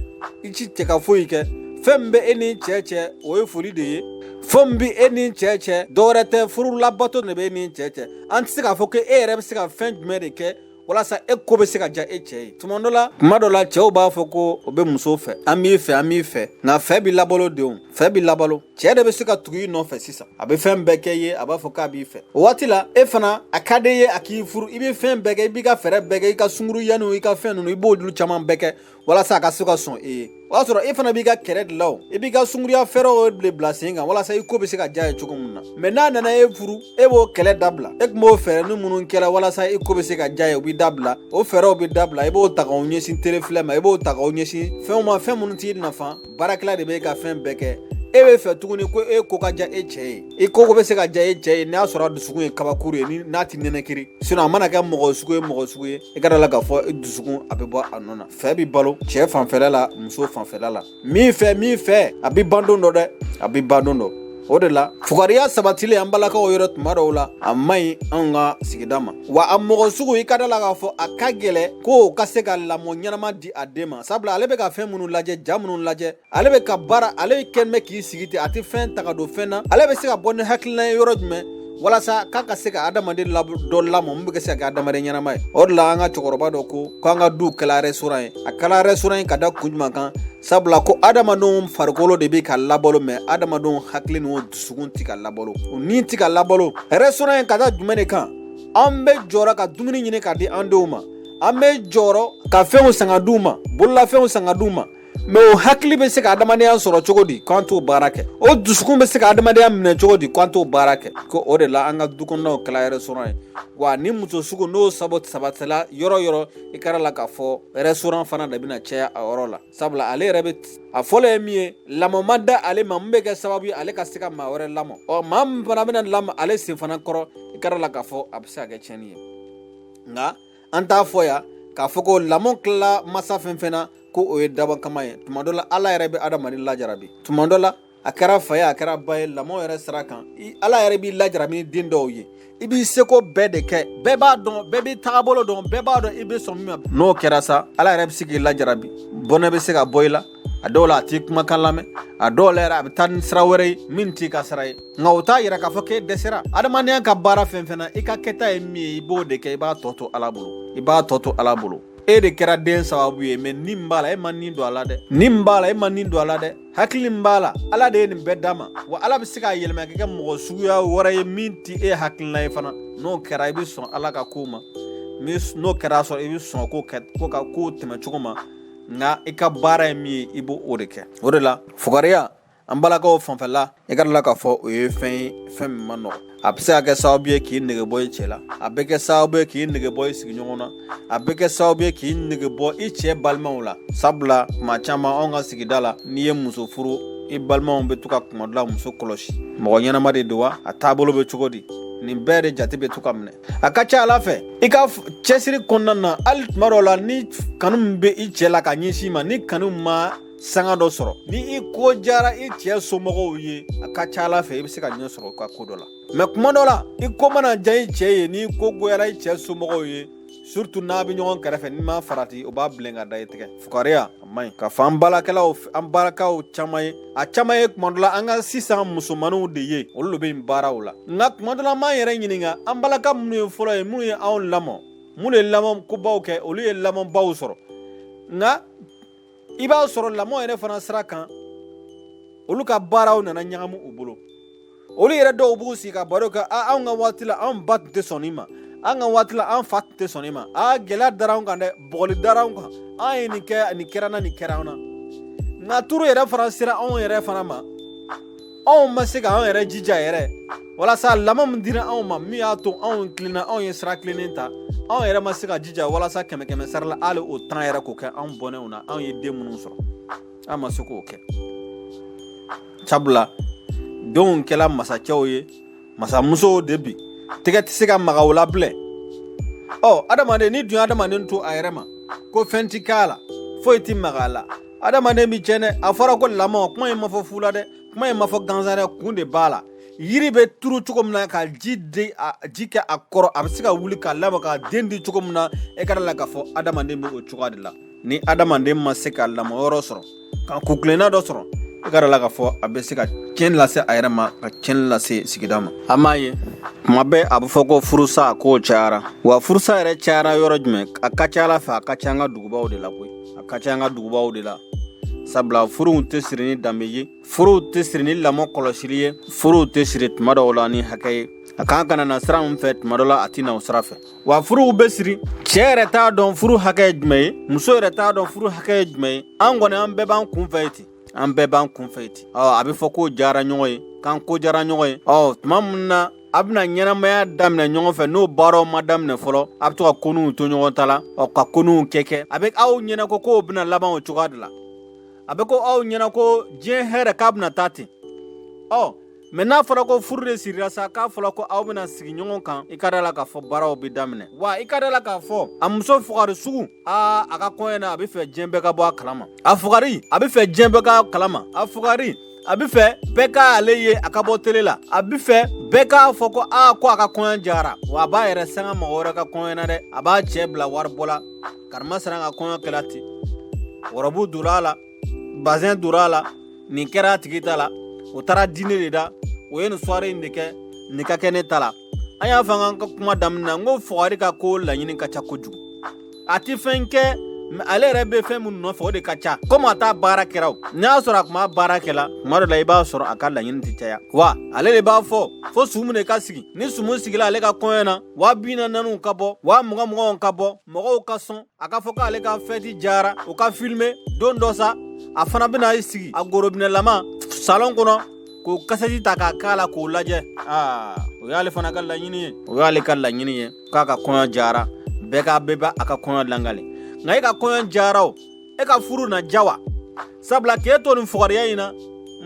i t'i cɛ ka foyi kɛ fɛn min bɛ e ni cɛ cɛ o ye foli de ye fɛn min bɛ e ni cɛ cɛ dɔwɛrɛ tɛ furu labato de bɛ e ni cɛ cɛ an tɛ se k'a fɔ ko e yɛrɛ bɛ se ka fɛn jumɛn de kɛ walasa e ko bɛ se ka diya e cɛ ye tuma dɔ la cɛw b'a fɔ ko o bɛ muso fɛ an b'i fɛ nka fɛ b'i labalo denw fɛ b'i labalo cɛ de bɛ se ka tugu i nɔfɛ sisan a bɛ fɛn bɛɛ kɛ i ye a b'a fɔ k'a b'i fɛ o waati la e fana a ka di i ye a k'i furu i bɛ fɛn bɛɛ kɛ i b'i ka fɛɛrɛ bɛɛ kɛ i ka sunguru yanniw i ka fɛn ninnu i b'olu caman bɛɛ kɛ walasa a ka se ka sɔn e ye o y'a sɔrɔ e fana b'i ka kɛrɛ dilan o i b'i ka sunguruya fɛɛrɛw bila sen kan walasa i ko bɛ se ka diya ye cogo min na mɛ n'a nana e furu e b'o kɛlɛ dabila e tun b'o fɛɛrɛ ni minnu kɛra walasa i ko bɛ se ka diya ye o bɛ dabila o fɛɛrɛw bɛ dabila i b'o ta k'o ɲɛsin tele filɛ ma i b'o ta k'o ɲɛsin fɛnw ma fɛn minnu t'i nafa baarakɛla de b'e ka fɛn bɛɛ kɛ e bɛ fɛ tuguni ko e ko ka ja e cɛ ye i ko bɛ se ka ja e cɛ ye n'a sɔrɔ a dusukun ye kabakuru ye ni n'a ti nɛnɛkiri a mana kɛ mɔgɔ sugu ye i ka da la k'a fɔ dusukun a bɛ bɔ a nɔ na fɛ bɛ balo cɛ fanfɛla la muso fanfɛla la min fɛ a bɛ ban don dɔ dɛ a bɛ ban don dɔ o de la fugariya sabatilen an balakaw yɔrɔ tuma dɔw la a maɲi anw ka sigida ma wa a mɔgɔ sugu i ka da la k'a fɔ a ka gɛlɛ ko ka se ka lamɔ ɲɛnama di a den ma sabula ale bɛ ka fɛn minnu lajɛ ja minnu lajɛ ale bɛ ka baara ale kɛlen bɛ k'i sigi ten a tɛ fɛn ta ka don fɛn na ale bɛ se ka bɔ ni hakilina ye yɔrɔ jumɛn walasa k'a ka se ka adamaden dɔ lamɔ mun bɛ kɛ se ka kɛ adamaden ɲɛnama ye o de la an ka cɛkɔrɔba dɔ ko k'an ka du kɛla restaurant ye a kɛla restaurant ye ka da kun jumɛn kan sabula ko adamadenw farikolo de bɛ ka labalo mɛ adamadenw hakili n'o dusukun tɛ ka labalo o ni tɛ ka labalo restaurant ye ka da jumɛn de kan an bɛ jɔra ka dumuni ɲini ka di an denw ma an bɛ jɔrɔ ka fɛnw san ka d'u ma bololafɛnw san ka d'u ma mɛ o hakili bɛ se ka adamadenya sɔrɔ cogo di k'an t'o baara kɛ o dusukun bɛ se ka adamadenya minɛ cogo di k'an t'o baara kɛ ko o de la an ka du kɔnɔnaw kɛla restaurant ye wa ni muso sugu n'o sabatila yɔrɔ i kɛra la k'a fɔ restaurant fana de bɛna caya a yɔrɔ la sabula ale yɛrɛ bɛ a fɔlɔ ye min ye lamɔ ma da ale ma mun bɛ kɛ sababu ye ale ka se ka maa wɛrɛ lamɔ maa min fana bɛna lamɔ ale sen fana kɔrɔ i kɛra la k'a fɔ a bɛ se ka kɛ tiɲɛni ye nka an t'a fɔ yan k'a fɔ ko lamɔ tilala masa fɛn na ko o ye daba kama ye tuma dɔ la ala yɛrɛ bɛ adamaden lajarabi tuma dɔ la a kɛra fa ye a kɛra ba ye lamɔ yɛrɛ sira kan ala yɛrɛ b'i lajarabi ni den dɔw ye i b'i seko bɛɛ de kɛ bɛɛ b'a dɔn bɛɛ b'i tagabolo dɔn bɛɛ b'a dɔn i bɛ sɔn min ma n'o kɛra sa ala yɛrɛ bɛ se k'i lajarabi bɔnɛ bɛ se ka bɔ i la a dɔw la a t'i kumakan lamɛn a dɔw la yɛrɛ a bɛ taa ni sira wɛrɛ ye min t'i ka sira ye nka o t'a yira k'a fɔ k'e dɛsɛra adamadenya ka baara fɛn fɛn na i ka kɛta ye min ye i b'o de kɛ i b'a tɔ to ala bolo e de kɛra den sababu ye mɛ nin b'a la e ma nin don a la dɛ nin b'a la e ma nin don a la dɛ hakili b'a la ala de ye nin bɛɛ d'a ma wa ala bɛ se k'a yɛlɛma kɛ mɔgɔ suguya wɛrɛ ye min tɛ e hakilina ye fana n'o kɛra i bɛ sɔn ala ka ko ma n'o kɛra sɔrɔ i bɛ sɔn ko ka ko tɛmɛ cogo ma nka i ka baara ye min ye i b'o o de kɛ o de la fugariya an balakaw fanfɛla i ka dala k'a fɔ o ye fɛn ye fɛn min ma nɔgɔ a bɛ se ka kɛ sababu ye k'i nege bɔ i cɛ la a bɛ kɛ sababu ye k'i nege bɔ i sigiɲɔgɔn na a bɛ kɛ sababu ye k'i nege bɔ i cɛ balimaw la sabula tuma caman anw ka sigida la n'i ye muso furu i balimaw bɛ to ka kuma dɔ la muso kɔlɔsi mɔgɔ ɲɛnama de don wa a taabolo bɛ cogo di nin bɛɛ de jate bɛ to ka minɛ a ka ca ala fɛ i ka cɛsiri kɔnɔna na hali tuma dɔw la ni kanu min bɛ i cɛ la ka ɲɛsin ma ni kanu ma sanga dɔ sɔrɔ ni i ko jara i cɛ somɔgɔw ye a ka ca ala fɛ i bɛ se ka ɲɛ sɔrɔ ka ko dɔ la mɛ kuma dɔ la i ko mana ja i cɛ ye ni ko goyara i cɛ somɔgɔw ye surtout n'a bɛ ɲɔgɔn kɛrɛfɛ ni ma farati o b'a bilen ka da i tigɛ fugariya a man ɲi k'a fɔ an balakaw caman ye a caman ye kuma dɔ la an ka sisan musomaninw de ye olu de bɛ nin baaraw la nka kuma dɔ la an b'an yɛrɛ ɲininka an balaka minnu ye fɔlɔ ye minnu ye anw lamɔ minnu ye lamɔ kobaw kɛ olu ye lamɔbaw sɔrɔ nka i b'a sɔrɔ lamɔ yɛrɛ fana sira kan olu ka baaraw nana ɲagamu u bolo olu yɛrɛ dɔw b'u sigi ka baro kɛ anw ka waati la anw ba tun tɛ sɔn nin ma an ka waati la an fa tun tɛ sɔn nin ma gɛlɛya dara anw kan dɛ bɔgɔli dara anw kan an ye nin kɛ nin kɛra na nin kɛra anw na nka turu yɛrɛ fana sera anw yɛrɛ fana ma anw ma se ka anw yɛrɛ jija yɛrɛ walasa lamɔ min dira anw ma min y'a to anw tilenna anw ye sira tilennen ta anw yɛrɛ ma se ka jija walasa kɛmɛ sara la hali o temps yɛrɛ k'o kɛ anw bɔnɛw na anw ye den minnu sɔrɔ an ma se k'o kɛ sabula denw kɛla masakɛw ye masamusow de bi tɛgɛ tɛ se ka maga o la bilen adamaden ni dun adamaden to a yɛrɛ ma ko fɛn ti k'a la foyi ti maga a la adamaden bi tiɲɛ dɛ a fɔra ko lamɔ kuma in ma fɔ fu la dɛ kuma in ma fɔ gansan dɛ kun de b'a la yiri bɛ turu cogo min na ka ji kɛ a kɔrɔ a bɛ se ka wuli k'a lamɔ ka den di cogo min na e ka da la k'a fɔ adamaden bɛ o cogoya de la ni adamaden ma se ka lamɔyɔrɔ sɔrɔ ka kukilenna dɔ sɔrɔ e ka da la k'a fɔ a bɛ se ka tiɲɛni lase a yɛrɛ ma ka tiɲɛni lase sigida ma an m'a ye tuma bɛɛ a bɛ fɔ ko furusa k'o cayara wa furusa yɛrɛ cayara yɔrɔ jumɛn a ka ca ala fɛ a ka ca an ka dugubaw de la koyi a ka ca an ka dugubaw de la sabula furuw tɛ siri ni danbe ye furuw tɛ siri ni lamɔ kɔlɔsili ye furuw tɛ siri tuma dɔw la ni hakɛ ye a kan ka na sira min fɛ tuma dɔ la a tɛ na o sira fɛ wa furuw bɛ siri cɛ yɛrɛ t'a dɔn furu hakɛ ye jumɛn ye muso yɛrɛ t'a dɔn furu hakɛ ye jumɛn ye an kɔni an bɛɛ b'an kun fɛ ye ten an bɛɛ b'an kun fɛ ye ten a bɛ fɔ ko jara ɲɔgɔn ye k'an ko jara ɲɔgɔn ye tuma min na a bɛna ɲɛnamaya daminɛ ɲɔgɔn fɛ n'o baaraw ma daminɛ fɔlɔ a bɛ to ka koninw to ɲɔgɔn ta la ka koninw kɛ a bɛ aw ɲɛna ko k'o bɛna laban o cogoya de la a bɛ ko aw ɲɛna ko diɲɛ hɛrɛ k'a bɛna taa ten mɛ n'a fɔra ko furu de sirila sa k'a fɔra ko aw bɛna sigi ɲɔgɔn kan i ka da la k'a fɔ baaraw bɛ daminɛ wa i ka da la k'a fɔ a muso fugari sugu a ka kɔɲɔ na a bɛ fɛ diɲɛ bɛɛ ka bɔ a kalama a fugari a bɛ fɛ diɲɛ bɛɛ ka kalama a fugari a bɛ fɛ bɛɛ k'ale ye a ka bɔ tele la a bɛ fɛ bɛɛ k'a fɔ ko ko a ka kɔɲɔ jara wa a b'a yɛrɛ sanga mɔgɔ wɛrɛ ka kɔɲɔ na dɛ a b'a cɛ bila wari bɔ la karima siran ka kɔɲɔ kɛla ten warabu donna a la bazɛn donna a la nin kɛra a tigi ta la o taara diinɛ de da o ye nin soirée in de kɛ nin ka kɛ ne ta la an y'a fɔ an ka kuma daminɛ na n ko fugari ka ko laɲini ka ca kojugu a ti fɛn kɛ mɛ ale yɛrɛ bɛ fɛn minnu nɔfɛ o de ka ca komi a t'a baara kɛra o n'a y'a sɔrɔ a tun b'a baara kɛla tuma dɔ la i b'a sɔrɔ a ka laɲini tɛ caya wa ale de b'a fɔ fo sumu de ka sigi ni sumu sigila ale ka kɔɲɔ na 40,000 ka bɔ 20,000 ka bɔ mɔgɔw ka sɔn a ka fɔ k'ale ka fɛti jara o ka filime don dɔ sa a fana bɛna sigi a gorobinɛlama salon kɔnɔ k'o kasɛti ta k'a k'a la k'o lajɛ o y'ale fana ka laɲini ye o y'ale ka laɲini ye k'a ka kɔɲɔ jara bɛɛ b'a a ka kɔɲɔ langale nka e ka kɔɲɔ jara o e ka furu na ja wa sabula k'e to nin fugariya in na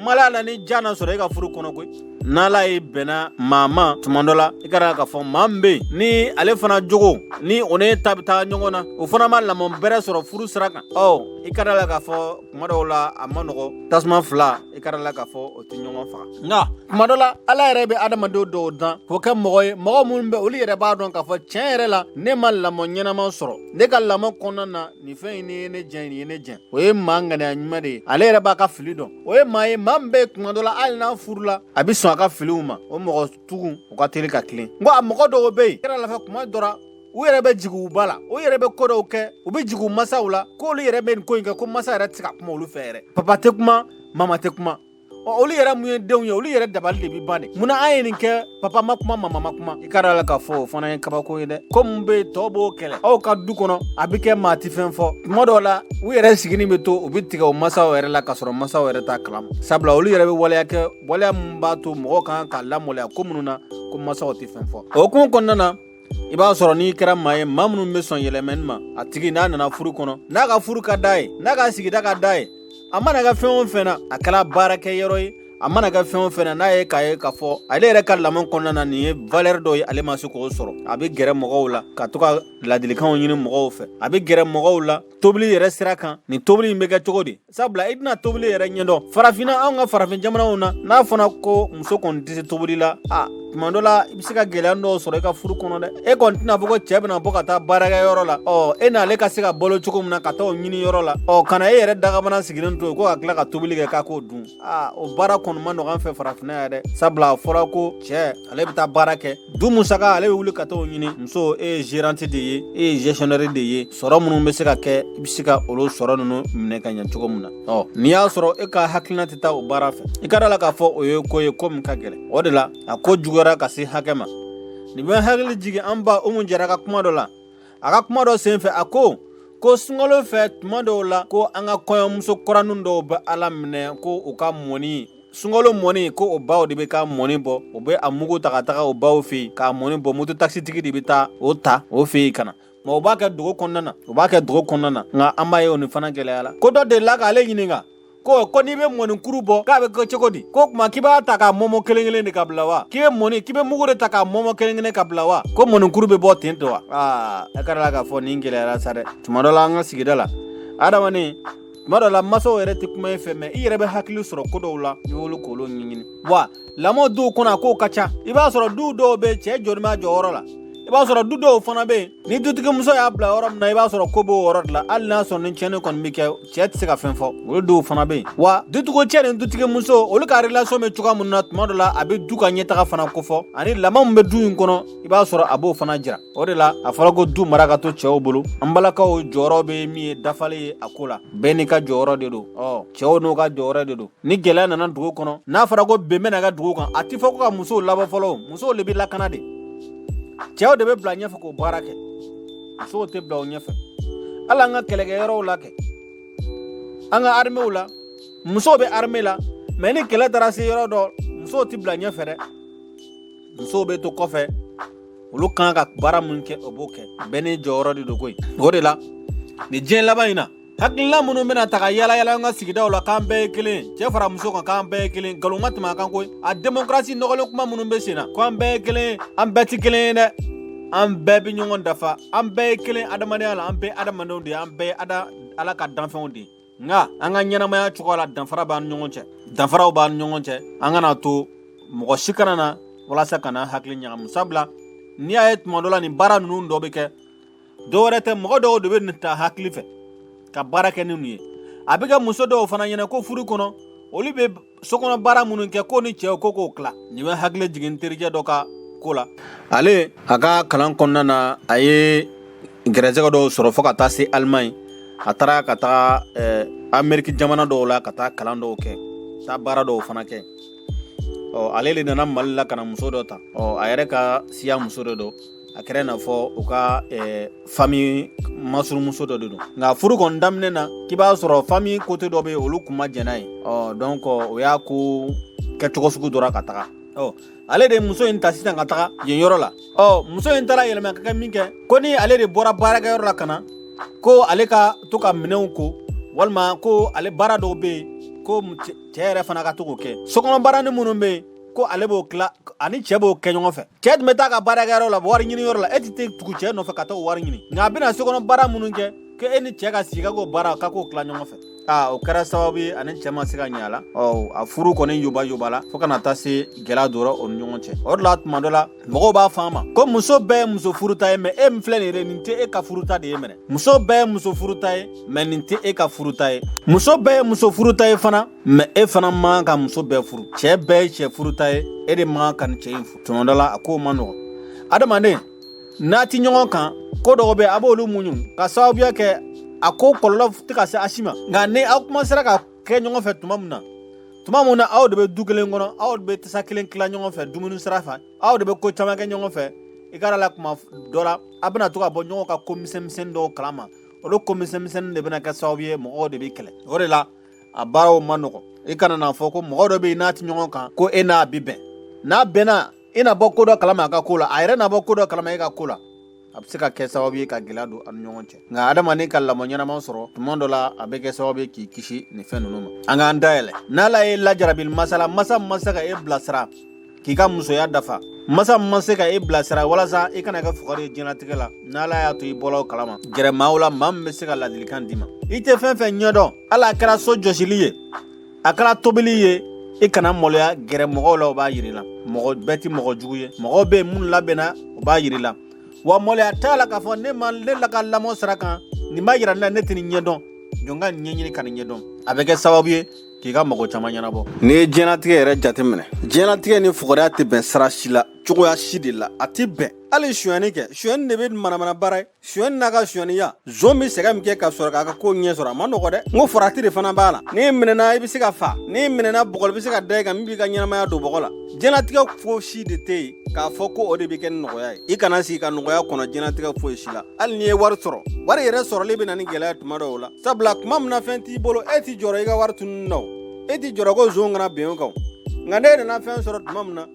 mala la ni ja na sɔrɔ e ka furu kɔnɔ koyi n'ala ye bɛnna maa ma tuma dɔ la i ka d'a ka fɔ maa min bɛ yen ni ale fana jogo ni o ne ta bɛ taa ɲɔgɔn na o fana ma lamɔ bɛrɛ sɔrɔ furu sira kan i ka d'a la k'a fɔ tuma dɔw la a ma nɔgɔ tasuma fila i ka d'a la k'a fɔ o tɛ ɲɔgɔn faga nka tuma dɔ la ala yɛrɛ bɛ adamadenw dɔw dan k'o kɛ mɔgɔ ye mɔgɔ minnu bɛ olu yɛrɛ b'a dɔn k'a fɔ tiɲɛ yɛrɛ la ne ma lamɔ ɲɛnama sɔrɔ ne ka lamɔ kɔnɔna na nin fɛn in ni ye ne jɛn nin ye ne jɛn o ye maa ŋaniya ɲuman de ye ale yɛrɛ b'a ka fili dɔn o ye maa ye maa min bɛ tuma dɔ la hali n'a furula a bɛ sɔn a ka filiw ma o mɔgɔ tugun o ka teli ka tilen nka a mɔgɔ dɔw bɛ yen kɛra lafɛ kuma dɔra u yɛrɛ bɛ jigin u ba la u yɛrɛ bɛ ko dɔw kɛ u bɛ jigin u masaw la k'olu yɛrɛ bɛ nin ko in kɛ ko masa yɛrɛ tɛ se ka kuma olu fɛ yɛrɛ papa tɛ kuma mama tɛ kuma olu yɛrɛ mun ye denw ye olu yɛrɛ dabali de bɛ ban de munna an ye nin kɛ papa ma kuma mama ma kuma i ka d'a la k'a fɔ o fana ye kabako ye dɛ ko mun bɛ yen tɔw b'o kɛlɛ aw ka du kɔnɔ a bɛ kɛ maa tɛ fɛn fɔ tuma dɔw la u yɛrɛ sigini bɛ to u bɛ tigɛ o masaw yɛrɛ la k'a sɔrɔ masaw yɛrɛ t'a kalama sabula olu yɛrɛ bɛ waleya kɛ waleya min b'a to mɔgɔw kan ka lamaloya ko minnu na ko masaw tɛ fɛn fɔ o hukumu kɔnɔna na i b'a sɔrɔ n'i kɛra maa ye maa minnu bɛ sɔn yɛlɛmɛni ma a tigi n'a nana furu kɔnɔ n'a ka furu ka d'a ye n'a ka sigida ka d'a ye a mana kɛ fɛn o fɛn na a kɛra baarakɛ yɔrɔ ye a mana kɛ fɛn o fɛn na n'a ye k'a ye k'a fɔ ale yɛrɛ ka lamɔ kɔnɔna na nin ye valeur dɔ ye ale ma se k'o sɔrɔ a bɛ gɛrɛ mɔgɔw la ka to ka ladilikanw ɲini mɔgɔw fɛ a bɛ gɛrɛ mɔgɔw la tobili yɛrɛ sira kan nin tobili in bɛ kɛ cogo di sabula i tɛna tobili yɛrɛ ɲɛdɔn farafinna anw ka farafin jamanaw na n'a fɔra ko muso kɔni tɛ se tobili la tuma dɔ la i bɛ se ka gɛlɛya dɔw sɔrɔ i ka furu kɔnɔ dɛ e kɔni tɛna fɔ ko cɛ bɛna bɔ ka taa baarakɛyɔrɔ la e n'ale ka se ka balo cogo min na ka taa o ɲini yɔrɔ la kana e yɛrɛ dagabana sigilen to ko ka tila ka tobili kɛ k'a k'o dun o baara kɔni ma nɔgɔ an fɛ farafinna yan dɛ sabula a fɔra ko cɛ ale bɛ taa baara kɛ du musaka ale bɛ wuli ka taa o ɲini muso e ye gérante de ye e ye gestionnaire de ye sɔrɔ minnu bɛ se ka kɛ i bɛ se ka olu sɔrɔ ninnu minɛ ka ɲɛ cogo min na n'i y'a sɔrɔ e ka hakilina tɛ taa o baara fɛ i ka d'a la k'a fɔ o ye ko ye ko min ka gɛlɛn o de la a ko juguyara ka se hakɛ ma nin bɛ hakili jigin an ba Umu Jara ka kuma dɔ la a ka kuma dɔ senfɛ a ko sunkalo fɛ tuma dɔw la ko an ka kɔɲɔmuso kɔrɔnin dɔw bɛ Ala minɛ ko u ka mɔni sunkalo mɔni ko o baw de bɛ ka mɔni bɔ u bɛ a mugu ta ka taga o baw fɛ yen k'a mɔni bɔ moto taxitigi de bɛ taa o ta o fɛ yen ka na mɛ o b'a kɛ dogo kɔnɔna na nka an b'a ye o nin fana gɛlɛya la ko dɔ delila k'ale ɲininka ko n'i bɛ mɔnikuru bɔ k'a bɛ kɛ cogo di ko tuma k'i b'a ta k'a mɔmɔ kelen kelen de ka bila wa k'i bɛ mugu de ta k'a mɔmɔ kelen kelen ka bila wa ko mɔnikuru bɛ bɔ ten tɔ wa e ka d'a la k'a fɔ nin gɛlɛyara sa dɛ tuma dɔ la an ka sigida la adamaden tuma dɔ la masaw yɛrɛ tɛ kuma i fɛ mɛ i yɛrɛ bɛ hakili sɔrɔ ko dɔw la i b'olu k'olu ɲɛɲini wa lamɔ duw kɔnɔ a kow ka ca i b'a sɔrɔ du dɔw bɛ cɛ jɔlen b'a jɔyɔrɔ la i b'a sɔrɔ du dɔw fana bɛ yen ni dutigi muso y'a bila yɔrɔ min na i b'a sɔrɔ ko b'o yɔrɔ de la hali n'a sɔrɔ ni tiɲɛni kɔni bɛ kɛ cɛ tɛ se ka fɛn fɔ olu dɔw fana bɛ yen wa dutigi cɛ ni dutigi muso olu ka relation bɛ cogoya min na tuma dɔ la a bɛ du ka ɲɛtaga fana kofɔ ani lamɔ min bɛ du in kɔnɔ i b'a sɔrɔ a b'o fana jira o de la a fɔra ko du mara ka to cɛw bolo an balakaw jɔyɔrɔ bɛ min ye dafalen ye a ko la bɛɛ n'i ka jɔyɔrɔ de don cɛw n'u ka jɔyɔrɔ de don ni gɛlɛya nana dugu kɔnɔ n'a fɔra ko bɛn bɛ na ka dugu kan a tɛ fɔ ko ka musow labɔ fɔlɔ musow de bɛ lakana de cɛw de bɛ bila ɲɛfɛ k'o baara kɛ musow tɛ bila o ɲɛfɛ hali an ka kɛlɛkɛyɔrɔw la kɛ an ka armɛw la musow bɛ armɛ la mɛ ni kɛlɛ taara se yɔrɔ dɔ musow tɛ bila ɲɛfɛ dɛ musow bɛ to kɔfɛ olu kan ka baara min kɛ o b'o kɛ bɛɛ ni jɔyɔrɔ de don koyi o de la nin diɲɛ laban in na hakilina minnu bɛna ta ka yala yala an ka sigidaw la k'an bɛɛ ye kelen cɛ fara muso kan k'an bɛɛ ye kelen nkalon ma tɛmɛ a kan koyi a démocratie nɔgɔlen kuma minnu bɛ sen na ko an bɛɛ ye kelen an bɛɛ tɛ kelen ye dɛ an bɛɛ bɛ ɲɔgɔn dafa an bɛɛ ye kelen adamadenya la an bɛɛ adamadenw de ye an bɛɛ ye ala ka danfɛnw de ye nka an ka ɲɛnamaya cogoya la danfara b'an ni ɲɔgɔn cɛ danfaraw b'an ni ɲɔgɔn cɛ an kana to mɔgɔ si kana na walasa kana hakili ɲagamu sabula n'i y'a ye tuma dɔ la nin baara ninnu dɔ bɛ kɛ dɔwɛrɛ tɛ mɔgɔ dɔw de bɛ nin ta hakili fɛ ka baara kɛ ni nin ye a bɛ kɛ muso dɔw fana ɲɛna ko furu kɔnɔ olu bɛ sokɔnɔ baara minnu kɛ ko ni cɛw ko k'o tila nin bɛ hakili jigin terijɛ dɔ ka ko la ale a ka kalan kɔnɔna na a ye gɛrɛsɛgɛ dɔw sɔrɔ fo ka taa se Alimaɲi a taara ka taa Ameriki jamana dɔw la ka taa kalan dɔw kɛ taa baara dɔw fana kɛ ale de nana Mali la ka na muso dɔ ta a yɛrɛ ka siya muso dɔ don a kɛra n'a fɔ u ka famille masurumuso dɔ de don nka furu kɔni daminɛ na k'i b'a sɔrɔ famille côté dɔ bɛ yen olu kun ma jɛn n'a ye donc o y'a ko kɛcogo sugu dɔra ka taga ale de muso in ta sisan ka taga yen yɔrɔ la muso in taara yɛlɛma ka kɛ min kɛ ko ni ale de bɔra baarakɛyɔrɔ la ka na ko ale ka to ka minɛnw ko walima ko ale baara dɔw bɛ yen ko cɛ yɛrɛ fana ka to k'o kɛ sokɔnɔ baara ni minnu bɛ yen ko ale b'o tila ani cɛ b'o kɛ ɲɔgɔn fɛ cɛ tun bɛ taa ka baarakɛyɔrɔ la wari ɲini yɔrɔ la e tɛ tugu cɛ nɔfɛ ka taa o wari ɲini nka a bɛna sokɔnɔ baara minnu kɛ ko e ni cɛ ka sigi ka k'o baara ka k'o tila ɲɔgɔn fɛ o kɛra sababu ye ani cɛ ma se ka ɲɛ a la a furu kɔni yoba la fo kana taa se gɛlɛya dɔrɔn o ni ɲɔgɔn cɛ o de la tuma dɔ la mɔgɔw b'a fɔ an ma ko muso bɛɛ ye muso furuta ye mɛ e min filɛ nin ye nin tɛ e ka furuta de ye mɛnɛ muso bɛɛ ye muso furuta ye mɛ nin tɛ e ka furuta ye muso bɛɛ ye muso furuta ye fana mɛ e fana man ka muso bɛɛ furu cɛ bɛɛ ye cɛ furuta ye e de man ka nin cɛ in furu tuma dɔ la a ko man nɔgɔn adamaden n'a ti ɲɔgɔn kan ko dɔw bɛ a b'olu muɲu ka sababuya kɛ a ko kɔlɔlɔ tɛ ka se a si ma nka ni aw commencera ka kɛ ɲɔgɔn fɛ tuma min na aw de bɛ du kelen kɔnɔ aw de bɛ tasa kelen tila ɲɔgɔn fɛ dumuni sira fɛ aw de bɛ ko caman kɛ ɲɔgɔn fɛ i ka la kuma dɔ la a bɛna to ka bɔ ɲɔgɔn ka ko misɛnmisɛnnin dɔw kalama olu ko misɛnmisɛnnin de bɛna kɛ sababu ye mɔgɔw de bɛ kɛlɛ o de la a baaraw ma nɔgɔn i kana n'a fɔ ko mɔgɔ dɔ bɛ yen n'a tɛ ɲɔgɔn kan ko e n'a bi bɛn n'a bɛnna i na bɔ ko dɔ kalama a ka ko la a yɛrɛ na bɔ ko dɔ kalama e ka ko la a bɛ se ka kɛ sababu ye ka gɛlɛya don ani ɲɔgɔn cɛ nka adamaden ka lamɔ ɲɛnama sɔrɔ tuma dɔ la a bɛ kɛ sababu ye k'i kisi nin fɛn ninnu ma an k'an dayɛlɛ n'ala ye lajarabi masa ma se ka e bilasira k'i ka musoya dafa masa ma se ka e bilasira walasa i kana kɛ fugari ye diɲɛlatigɛ la n'ala y'a to i bɔla o kalama gɛrɛ maaw la maa min bɛ se ka ladilikan d'i ma i tɛ fɛn fɛn ɲɛdɔn hali a kɛra so jɔsili ye a kɛra tobili ye i kana maloya gɛrɛ mɔgɔw la o b'a yir'i la mɔgɔ bɛɛ tɛ mɔgɔ jugu ye mɔgɔw bɛ yen minnu labɛnna o b'a yir'i la wa maloya t'a la k'a fɔ ne la ka lamɔ sira kan nin b'a yira ne la ne tɛ nin ɲɛdɔn jɔn ka nin ɲɛɲini ka nin ɲɛdɔn a bɛ kɛ sababu ye k'i ka mɔgɔ caman ɲɛnabɔ n'i ye diɲɛlatigɛ yɛrɛ jateminɛ diɲɛlatigɛ ni fugariya tɛ bɛn sira si la cogoya si de la a tɛ bɛn hali sonyani kɛ sonyani de bɛ manamana baara ye sonyani n'a ka sonyaniya zon bɛ sɛgɛ min kɛ ka sɔrɔ k'a ka ko ɲɛ sɔrɔ a ma nɔgɔ dɛ n ko farati de fana b'a la n'i minɛna i bɛ se ka fa n'i minɛna bɔgɔ i bɛ se ka da i kan min b'i ka ɲɛnamaya don bɔgɔ la diɲɛlatigɛ fosi de tɛ yen k'a fɔ ko o de bɛ kɛ ni nɔgɔya ye i kana sigi ka nɔgɔya kɔnɔ diɲɛlatigɛ foyi si la hali n'i ye wari sɔrɔ wari yɛrɛ sɔrɔli bɛ na ni gɛlɛya tuma dɔw la sabula tuma min na fɛn t'i bolo e t'i jɔrɔ i ka wari tununi na e t'i jɔrɔ ko zon kana bɛn o kan nka ne nana fɛn sɔrɔ tuma min na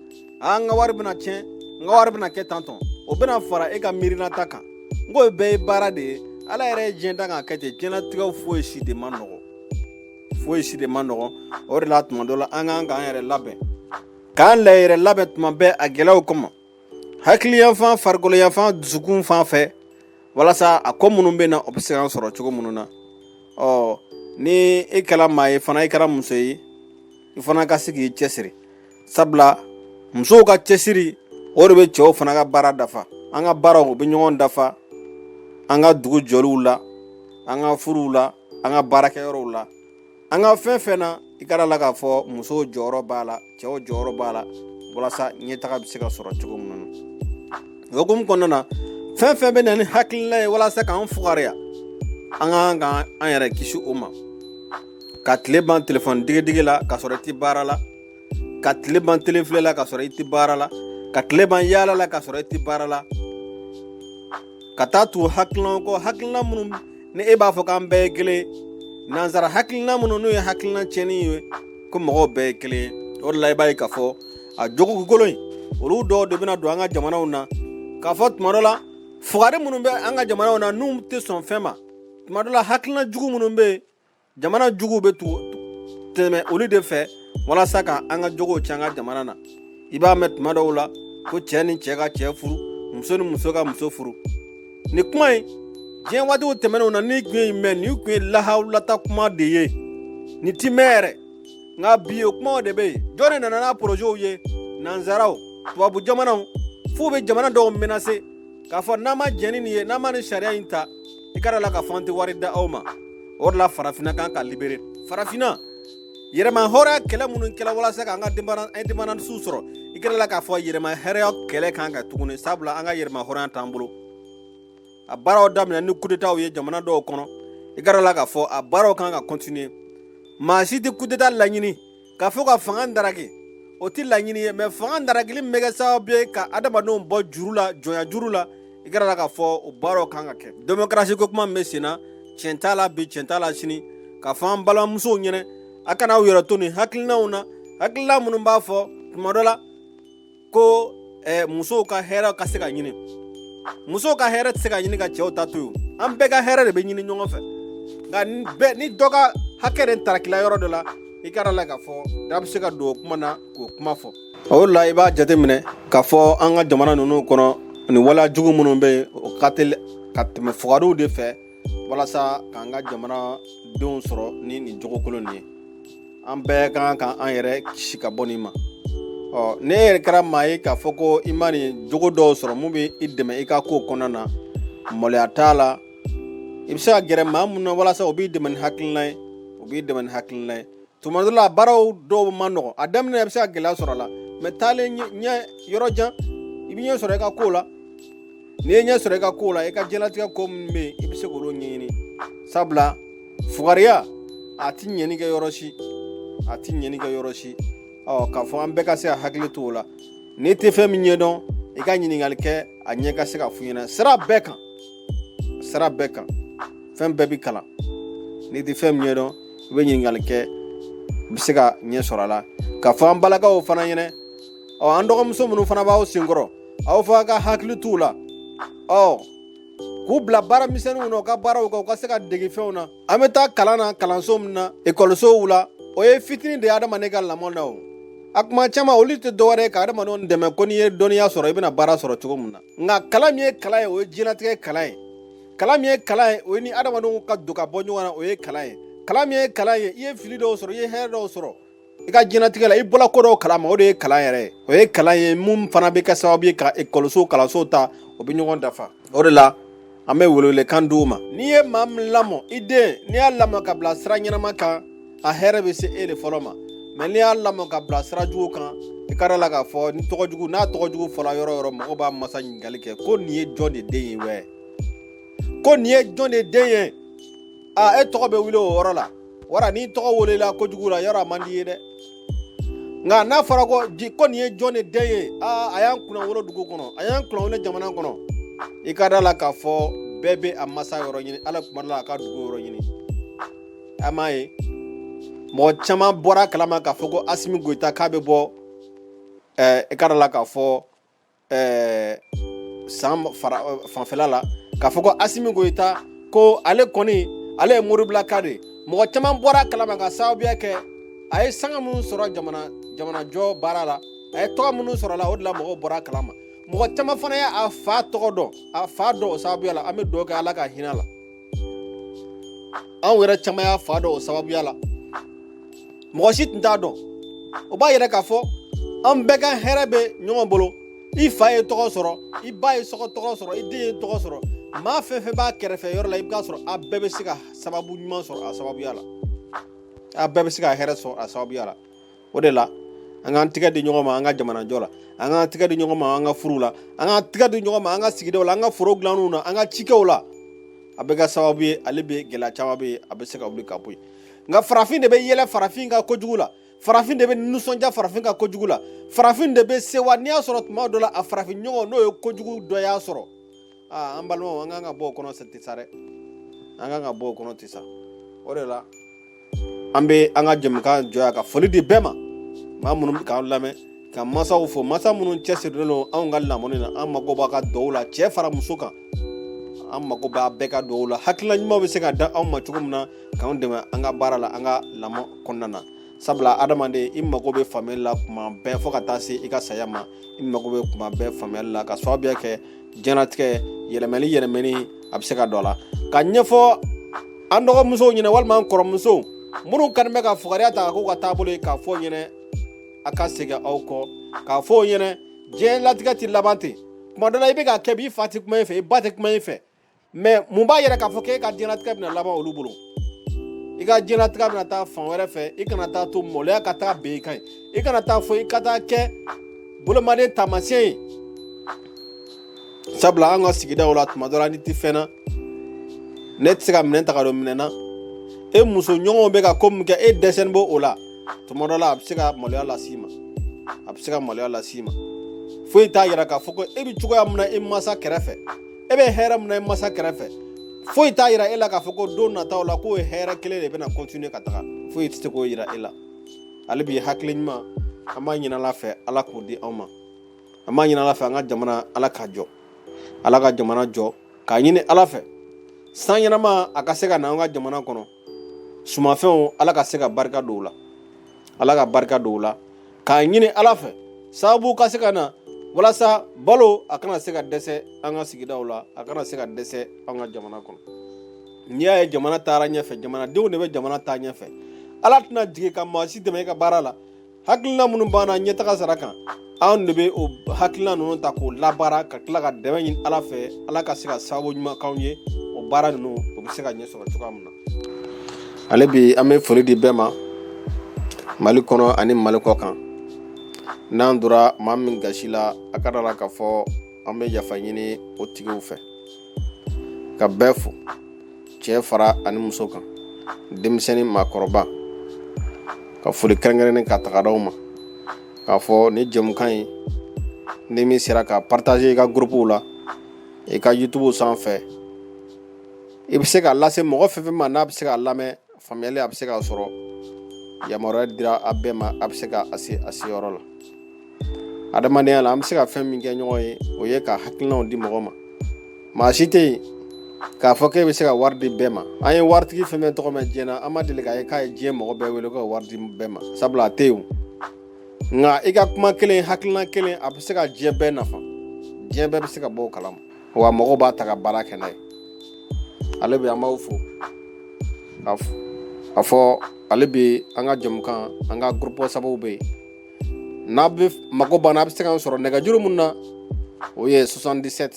n ka wari bɛna tiɲɛ n ka wari bɛna kɛ tantɔn o bɛna fara e ka miirinata kan n ko bɛɛ ye baara de ye ala yɛrɛ ye diɲɛ da k'a kɛ ten diɲɛlatigɛ foyi si de ma nɔgɔn o de la tuma dɔ la an k'an k'an yɛrɛ labɛn k'an yɛrɛ labɛn tuma bɛɛ a gɛlɛyaw kama hakili yanfan farikolo yanfan dusukun fan fɛ walasa a ko minnu bɛ na o bɛ se k'an sɔrɔ cogo minnu na ni e kɛra maa ye fana i kɛra muso ye i fana ka se k'i cɛsiri sabula musow ka cɛsiri o de bɛ cɛw fana ka baara dafa an ka baaraw o bɛ ɲɔgɔn dafa an ka dugu jɔliw la an ka furuw la an ka baarakɛyɔrɔw la an ka fɛn fɛn na i ka la k'a fɔ musow jɔyɔrɔ b'a la cɛw jɔyɔrɔ b'a la walasa ɲɛtaga bɛ se ka sɔrɔ cogo min na o hukumu kɔnɔna na fɛn fɛn bɛ na ni hakilina ye walasa k'an fugariya an ka an yɛrɛ kisi o ma ka tile ban telefɔni digidigi la ka sɔrɔ i tɛ baara la ka tile ban telefilɛ la ka sɔrɔ i tɛ baara la ka tile ban yaala la ka sɔrɔ i tɛ baara la ka taa tugu hakilinaw kɔ hakilina minnu ni e b'a fɔ k'an bɛɛ ye kelen nanzara hakilina minnu n'o ye hakilina tiɲɛni ye ko mɔgɔw bɛɛ ye kelen o de la i b'a ye k'a fɔ a jogokolo in olu dɔw de bɛna don an ka jamanaw na k'a fɔ tuma dɔ la fugari minnu bɛ an ka jamanaw na n'u tɛ sɔn fɛn ma tuma dɔ la hakilina jugu minnu bɛ yen jamana jugu bɛ tɛmɛ olu de fɛ walasa ka an ka jogow cɛn an ka jamana na i b'a mɛn tuma dɔw la ko cɛ ni cɛ ka cɛ furu muso ni muso ka muso furu ni kuma in diɲɛ waatiw tɛmɛnenw na ni tun ye mɛn ni tun ye lahawulata kuma de ye ni ti mɛn yɛrɛ nka bi o kumaw de bɛ yen jɔn de nana n'a porojɛw ye nanzaraw tubabu jamanaw f'u bɛ jamana dɔw menase k'a fɔ n'an ma jɛn ni nin ye n'an ma nin sariya in ta i ka da la k'a fɔ an tɛ wari da aw ma o de la farafinna kan ka libere farafinna yɛrɛma hɔrɔnya kɛlɛ minnu kɛla walasa k'an ka denbananciw sɔrɔ i ka da la k'a fɔ yɛrɛma hɛrɛya kɛlɛ kan ka tuguni sabula an ka yɛrɛma hɔrɔnya t'an bolo a baaraw daminɛ ni coup d'état ye jamana dɔw kɔnɔ i ka da la k'a fɔ a baaraw kan ka continuer maa si tɛ coup d'état laɲini k'a fɔ ka fanga daraki o tɛ laɲini ye mais fanga darakili min bɛ kɛ sababu ye ka adamadenw bɔ juru la jɔnya juru la i ka da la k'a fɔ o baaraw kan ka kɛ démocratie ko kuma min bɛ sen na tiɲɛ t'a la bi tiɲɛ t'a la sini k'a fɔ an balimamusow ɲɛna a kana aw yɛrɛ to nin hakilinaw na hakilina minnu b'a fɔ tuma dɔ la ko musow ka hɛrɛ ka se ka ɲini musow ka hɛrɛ tɛ se ka ɲini ka cɛw ta to yen an bɛɛ ka hɛrɛ de bɛ ɲini ɲɔgɔn fɛ nka ni dɔ ka hakɛ de tarakila yɔrɔ dɔ la i ka da la k'a fɔ da bɛ se ka don o kuma na k'o kuma fɔ o la i b'a jateminɛ k'a fɔ an ka jamana ninnu kɔnɔ ni waleya jugu minnu bɛ yen o ka teli ka tɛmɛ fugariw de fɛ walasa k'an ka jamana denw sɔrɔ ni nin jogo kolon nin ye an bɛɛ kan ka an yɛrɛ kisi ka bɔ nin ma ne yɛrɛ kɛra maa ye k'a fɔ ko i ma nin jogo dɔw sɔrɔ mun bɛ i dɛmɛ i ka ko kɔnɔna na maloya t'a la i bɛ se ka gɛrɛ maa mun na walasa o b'i dɛmɛ ni hakilina ye o b'i dɛmɛ ni hakilina ye tuma dɔ la baaraw dɔw ma nɔgɔn a daminɛ i bɛ se ka gɛlɛya sɔrɔ a la mais taalen ɲɛ yɔrɔ jan i bɛ ɲɛ sɔrɔ i ka ko la n'i ye ɲɛ sɔrɔ i ka ko la i ka diɲɛlatigɛ ko min bɛ yen i bɛ se k'olu ɲɛɲini sabula fugariya a ti ɲɛni kɛ yɔrɔ si a ti ɲɛni kɛ yɔrɔ si k'a fɔ an bɛɛ ka se ka hakili to o la n'i tɛ fɛn min ɲɛdɔn i ka ɲininkali kɛ a ɲɛ ka se ka f'u ɲɛna sira bɛɛ kan fɛn bɛɛ bi kalan n'i tɛ fɛn min ɲɛdɔn i bɛ ɲininkali kɛ i bɛ se ka ɲɛ sɔrɔ a la k'a fɔ an balakaw fana ɲɛna an dɔgɔmuso minnu fana b'aw senkɔrɔ aw fana ka hakili t'u la k'u bila baara misɛnninw na u ka baaraw kɛ u ka se ka dege fɛnw na an bɛ taa kalan na kalanso min na ekɔlisow la o ye fitinin de ye adamaden ka lamɔ na o a kuma caman olu tɛ dɔwɛrɛ ye ka adamadenw dɛmɛ ko n'i ye dɔnniya sɔrɔ i bɛna baara sɔrɔ cogo min na nka kalan min ye kalan ye o ye diɲɛlatigɛ kalan ye kalan min ye kalan ye o ye ni adamadenw ka don ka bɔ ɲɔgɔn na o ye kalan ye kalan min ye kalan ye i ye fili dɔw sɔrɔ i ye hɛrɛ dɔw sɔrɔ i ka diɲɛlatigɛ la i bɔla ko dɔw kalama o de ye kalan yɛrɛ ye o ye kalan ye mun fana bɛ kɛ sababu ye ka ekɔliso kalanso ta o bɛ ɲɔgɔn dafa o de la an bɛ welewelekan di u ma n'i ye maa min lamɔ i den n'i y'a lamɔ ka bila sira ɲɛnama kan a hɛrɛ bɛ se e de fɔlɔ ma mɛ n'i y'a lamɔ ka bila sira jugu kan i ka da la k'a fɔ ni tɔgɔjugu n'a tɔgɔjugu fɔra yɔrɔ o yɔrɔ mɔgɔw b'a masa ɲininkali kɛ ko nin ye jɔn de den ye wɛ ko nin ye jɔn de den ye e tɔgɔ bɛ wuli o yɔrɔ la wara n'i tɔgɔ welela kojugu la yɔrɔ a man di ye dɛ nka n'a fɔra ko nin ye jɔn de den ye a y'an kunna wolo dugu kɔnɔ a y'an kunna wolo jamana kɔnɔ i ka da la k'a fɔ bɛɛ bɛ a masa yɔrɔ ɲini ala kuma la a ka dugu yɔrɔ ɲini a m'a ye mɔgɔ caman bɔra kalama k'a fɔ ko Asimi Goyita k'a bɛ bɔ i ka da la k'a fɔ san fanfɛla la k'a fɔ ko Asimi Goyita ko ale kɔni ale ye moribila de mɔgɔ caman bɔra kalama ka sababuya kɛ a ye sanga minnu sɔrɔ jamanajɔ baara la a ye tɔgɔ minnu sɔrɔ la o de la mɔgɔw bɔra kalama mɔgɔ caman fana ye a fa tɔgɔ dɔn a fa dɔn o sababuya la an bɛ dugawu kɛ ala ka hinɛ la anw yɛrɛ caman y'a fa dɔn o sababuya la mɔgɔ si tun t'a dɔn o b'a yɛrɛ k'a fɔ an bɛɛ ka hɛrɛ bɛ ɲɔgɔn bolo i fa ye tɔgɔ sɔrɔ i ba ye tɔgɔ sɔrɔ i den ye tɔgɔ sɔrɔ maa fɛn fɛn b'a kɛrɛfɛ yɔrɔ la i b'a sɔrɔ a bɛɛ bɛ se ka sababu ɲuman sɔrɔ a sababuya la a bɛɛ bɛ se ka hɛrɛ sɔrɔ a sababuya la o de la an k'an tigɛ di ɲɔgɔn ma an ka jamanajɔ la an k'an tigɛ di ɲɔgɔn ma an ka furu la an k'an tigɛ di ɲɔgɔn ma an ka sigidaw la an ka foro dilanniw na an ka cikɛw la a bɛ kɛ sababu ye ale bɛ gɛlɛya caman bɛ yen a bɛ se ka wuli ka bɔ yen nka farafin de bɛ yɛlɛ farafin ka kojugu la farafin de bɛ nisɔndiya farafin ka kojugu la farafin de bɛ sewa n'i y'a sɔrɔ tuma dɔ la a farafin ɲɔgɔn n'o ye kojugu dɔ y'a sɔrɔ an balimaw an kan ka bɔ o kɔnɔ ten sa dɛ an kan ka bɔ o kɔnɔ ten sa o de la an bɛ an ka jɛmukan jɔya ka foli di bɛɛ ma maa minnu bɛ k'an lamɛn ka masaw fɔ masa minnu cɛsirilen don anw ka lamɔni na an mago b'a ka dugawu la cɛ fara muso kan an mago b'a bɛɛ ka dugawu la hakilina ɲuman bɛ se ka da anw ma cogo min na k'anw dɛmɛ an ka baara la an ka lamɔ kɔnɔna na sabula adamaden i mago bɛ faamuyali la kuma bɛɛ fo ka taa se i ka saya ma i mago bɛ kuma bɛɛ faamuyali la ka sababuya kɛ diɲɛlatigɛ yɛlɛmɛli a bɛ se ka don a la ka ɲɛfɔ an dɔgɔmusow ɲɛna walima an kɔrɔmusow minnu kani bɛ ka fugariya ta k'u ka taabolo ye k'a fɔ ɲɛna a ka segin aw kɔ k'a fɔ ɲɛna diɲɛlatigɛ ti laban ten kuma dɔ la i bɛ ka kɛ bi i fa tɛ kuma i fɛ i ba tɛ kuma i fɛ mais mun b'a yɛrɛ k'a fɔ k'e ka diɲɛlatigɛ bɛna laban olu bolo i ka diɲɛlatigɛ bɛna taa fan wɛrɛ fɛ i kana taa to maloya ka taa ben i kan i kana taa fɔ i ka taa kɛ bolomaden taamasiyɛn ye sabula an ka sigidaw la tuma dɔ la ni tɛ fɛn na ne tɛ se ka minɛn ta ka don minɛn na e muso ɲɔgɔnw bɛ ka ko min kɛ e dɛsɛlen b'o o la tuma dɔ la a bɛ se ka maloya las'i ma foyi t'a yira k'a fɔ ko e bɛ cogoya min na i mansa kɛrɛfɛ e bɛ hɛrɛ min na i mansa kɛrɛfɛ foyi t'a yira e la k'a fɔ ko don nataw la k'o ye hɛrɛ kelen de bɛna continuer ka taga foyi tɛ se k'o yira e la ale bi hakili ɲuman an b'a ɲini ala fɛ ala k'o di anw ma an b'a ɲini ala fɛ an ka jamana ala ka jɔ ala ka jamana jɔ k'a ɲini ala fɛ san ɲɛnama a ka se ka na an ka jamana kɔnɔ sumafɛnw ala ka se ka barika don u la k'a ɲini ala fɛ sababu ka se ka na walasa balo a kana se ka dɛsɛ an ka sigidaw la a kana se ka dɛsɛ an ka jamana kɔnɔ n'i y'a ye jamana taara ɲɛfɛ jamanadenw de bɛ jamana taa ɲɛfɛ ala tɛna jigin ka maa si dɛmɛ i ka baara la hakilina minnu b'an na ɲɛtaga sara kan anw de bɛ o hakilina ninnu ta k'o labaara ka tila ka dɛmɛ ɲini ala fɛ ala ka se ka sababu ɲuman k'anw ye o baara ninnu o bɛ se ka ɲɛ sɔrɔ cogoya min na ale bi an bɛ foli di bɛɛ ma mali kɔnɔ ani mali kɔ kan n'an dora maa min gasi la a ka da la k'a fɔ an bɛ yafa ɲini o tigiw fɛ ka bɛɛ fo cɛ fara ani muso kan denmisɛnnin maakɔrɔba ka foli kɛrɛnkɛrɛnnen ka taga d'aw ma k'a fɔ ni jɛmukan ye ni min sera ka partager i ka groupew la i ka YouTube sanfɛ i bɛ se k'a lase mɔgɔ fɛn fɛn ma n'a bɛ se k'a lamɛn faamuyali a bɛ se k'a sɔrɔ yamaruya dira a bɛɛ ma a bɛ se ka a se yɔrɔ la adamadenya la an bɛ se ka fɛn min kɛ ɲɔgɔn ye o ye ka hakilinaw di mɔgɔ ma maa si tɛ yen k'a fɔ k'e bɛ se ka wari di bɛɛ ma an ye waritigi fɛn fɛn tɔgɔ mɛn diɲɛ na an ma deli k'a ye k'a ye diɲɛ mɔgɔ bɛɛ wele ko wari di bɛɛ ma sabula a tɛ yen nka i ka kuma kelen hakilina kelen a bɛ se ka diɲɛ bɛɛ nafa diɲɛ bɛɛ bɛ se ka bɔ o kalama wa mɔgɔw b'a ta ka baara kɛ n'a ye ale bɛ an b'aw fo a fɔ ale bɛ an ka jamukan an ka groupe WhatsApp bɛ yen n'a bɛ mago banna a bɛ se k'an sɔrɔ nɛgɛjuru mun na o ye 77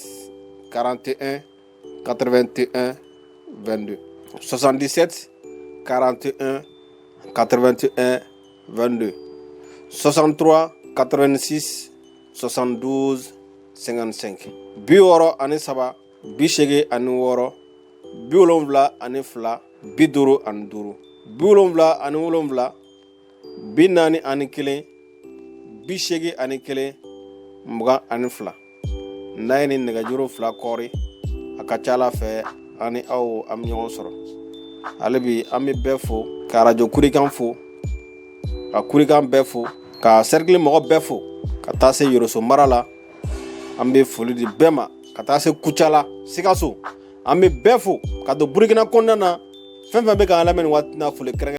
41 81 22 77 41 81 22 63 86 72 55 60 ani 3 80 ani 6 72 ani 2 50 ani 5 70 ani 7 40 ani 1 80 ani 1 20 ani 2 n'a ye ni nɛgɛjuru 2 kɔri a ka ca ala fɛ ani aw an bɛ ɲɔgɔn sɔrɔ ale bi an bɛ bɛɛ fo ka arajo kurikan fo ka kurikan bɛɛ fo ka cercle mɔgɔ bɛɛ fo ka taa se Yoroso mara la an bɛ foli di bɛɛ ma ka taa se Kucala Sikaso an bɛ bɛɛ fo ka don Burukina kɔnɔna na fɛn fɛn bɛ k'an lamɛn nin waati na foli kɛrɛnkɛrɛnnen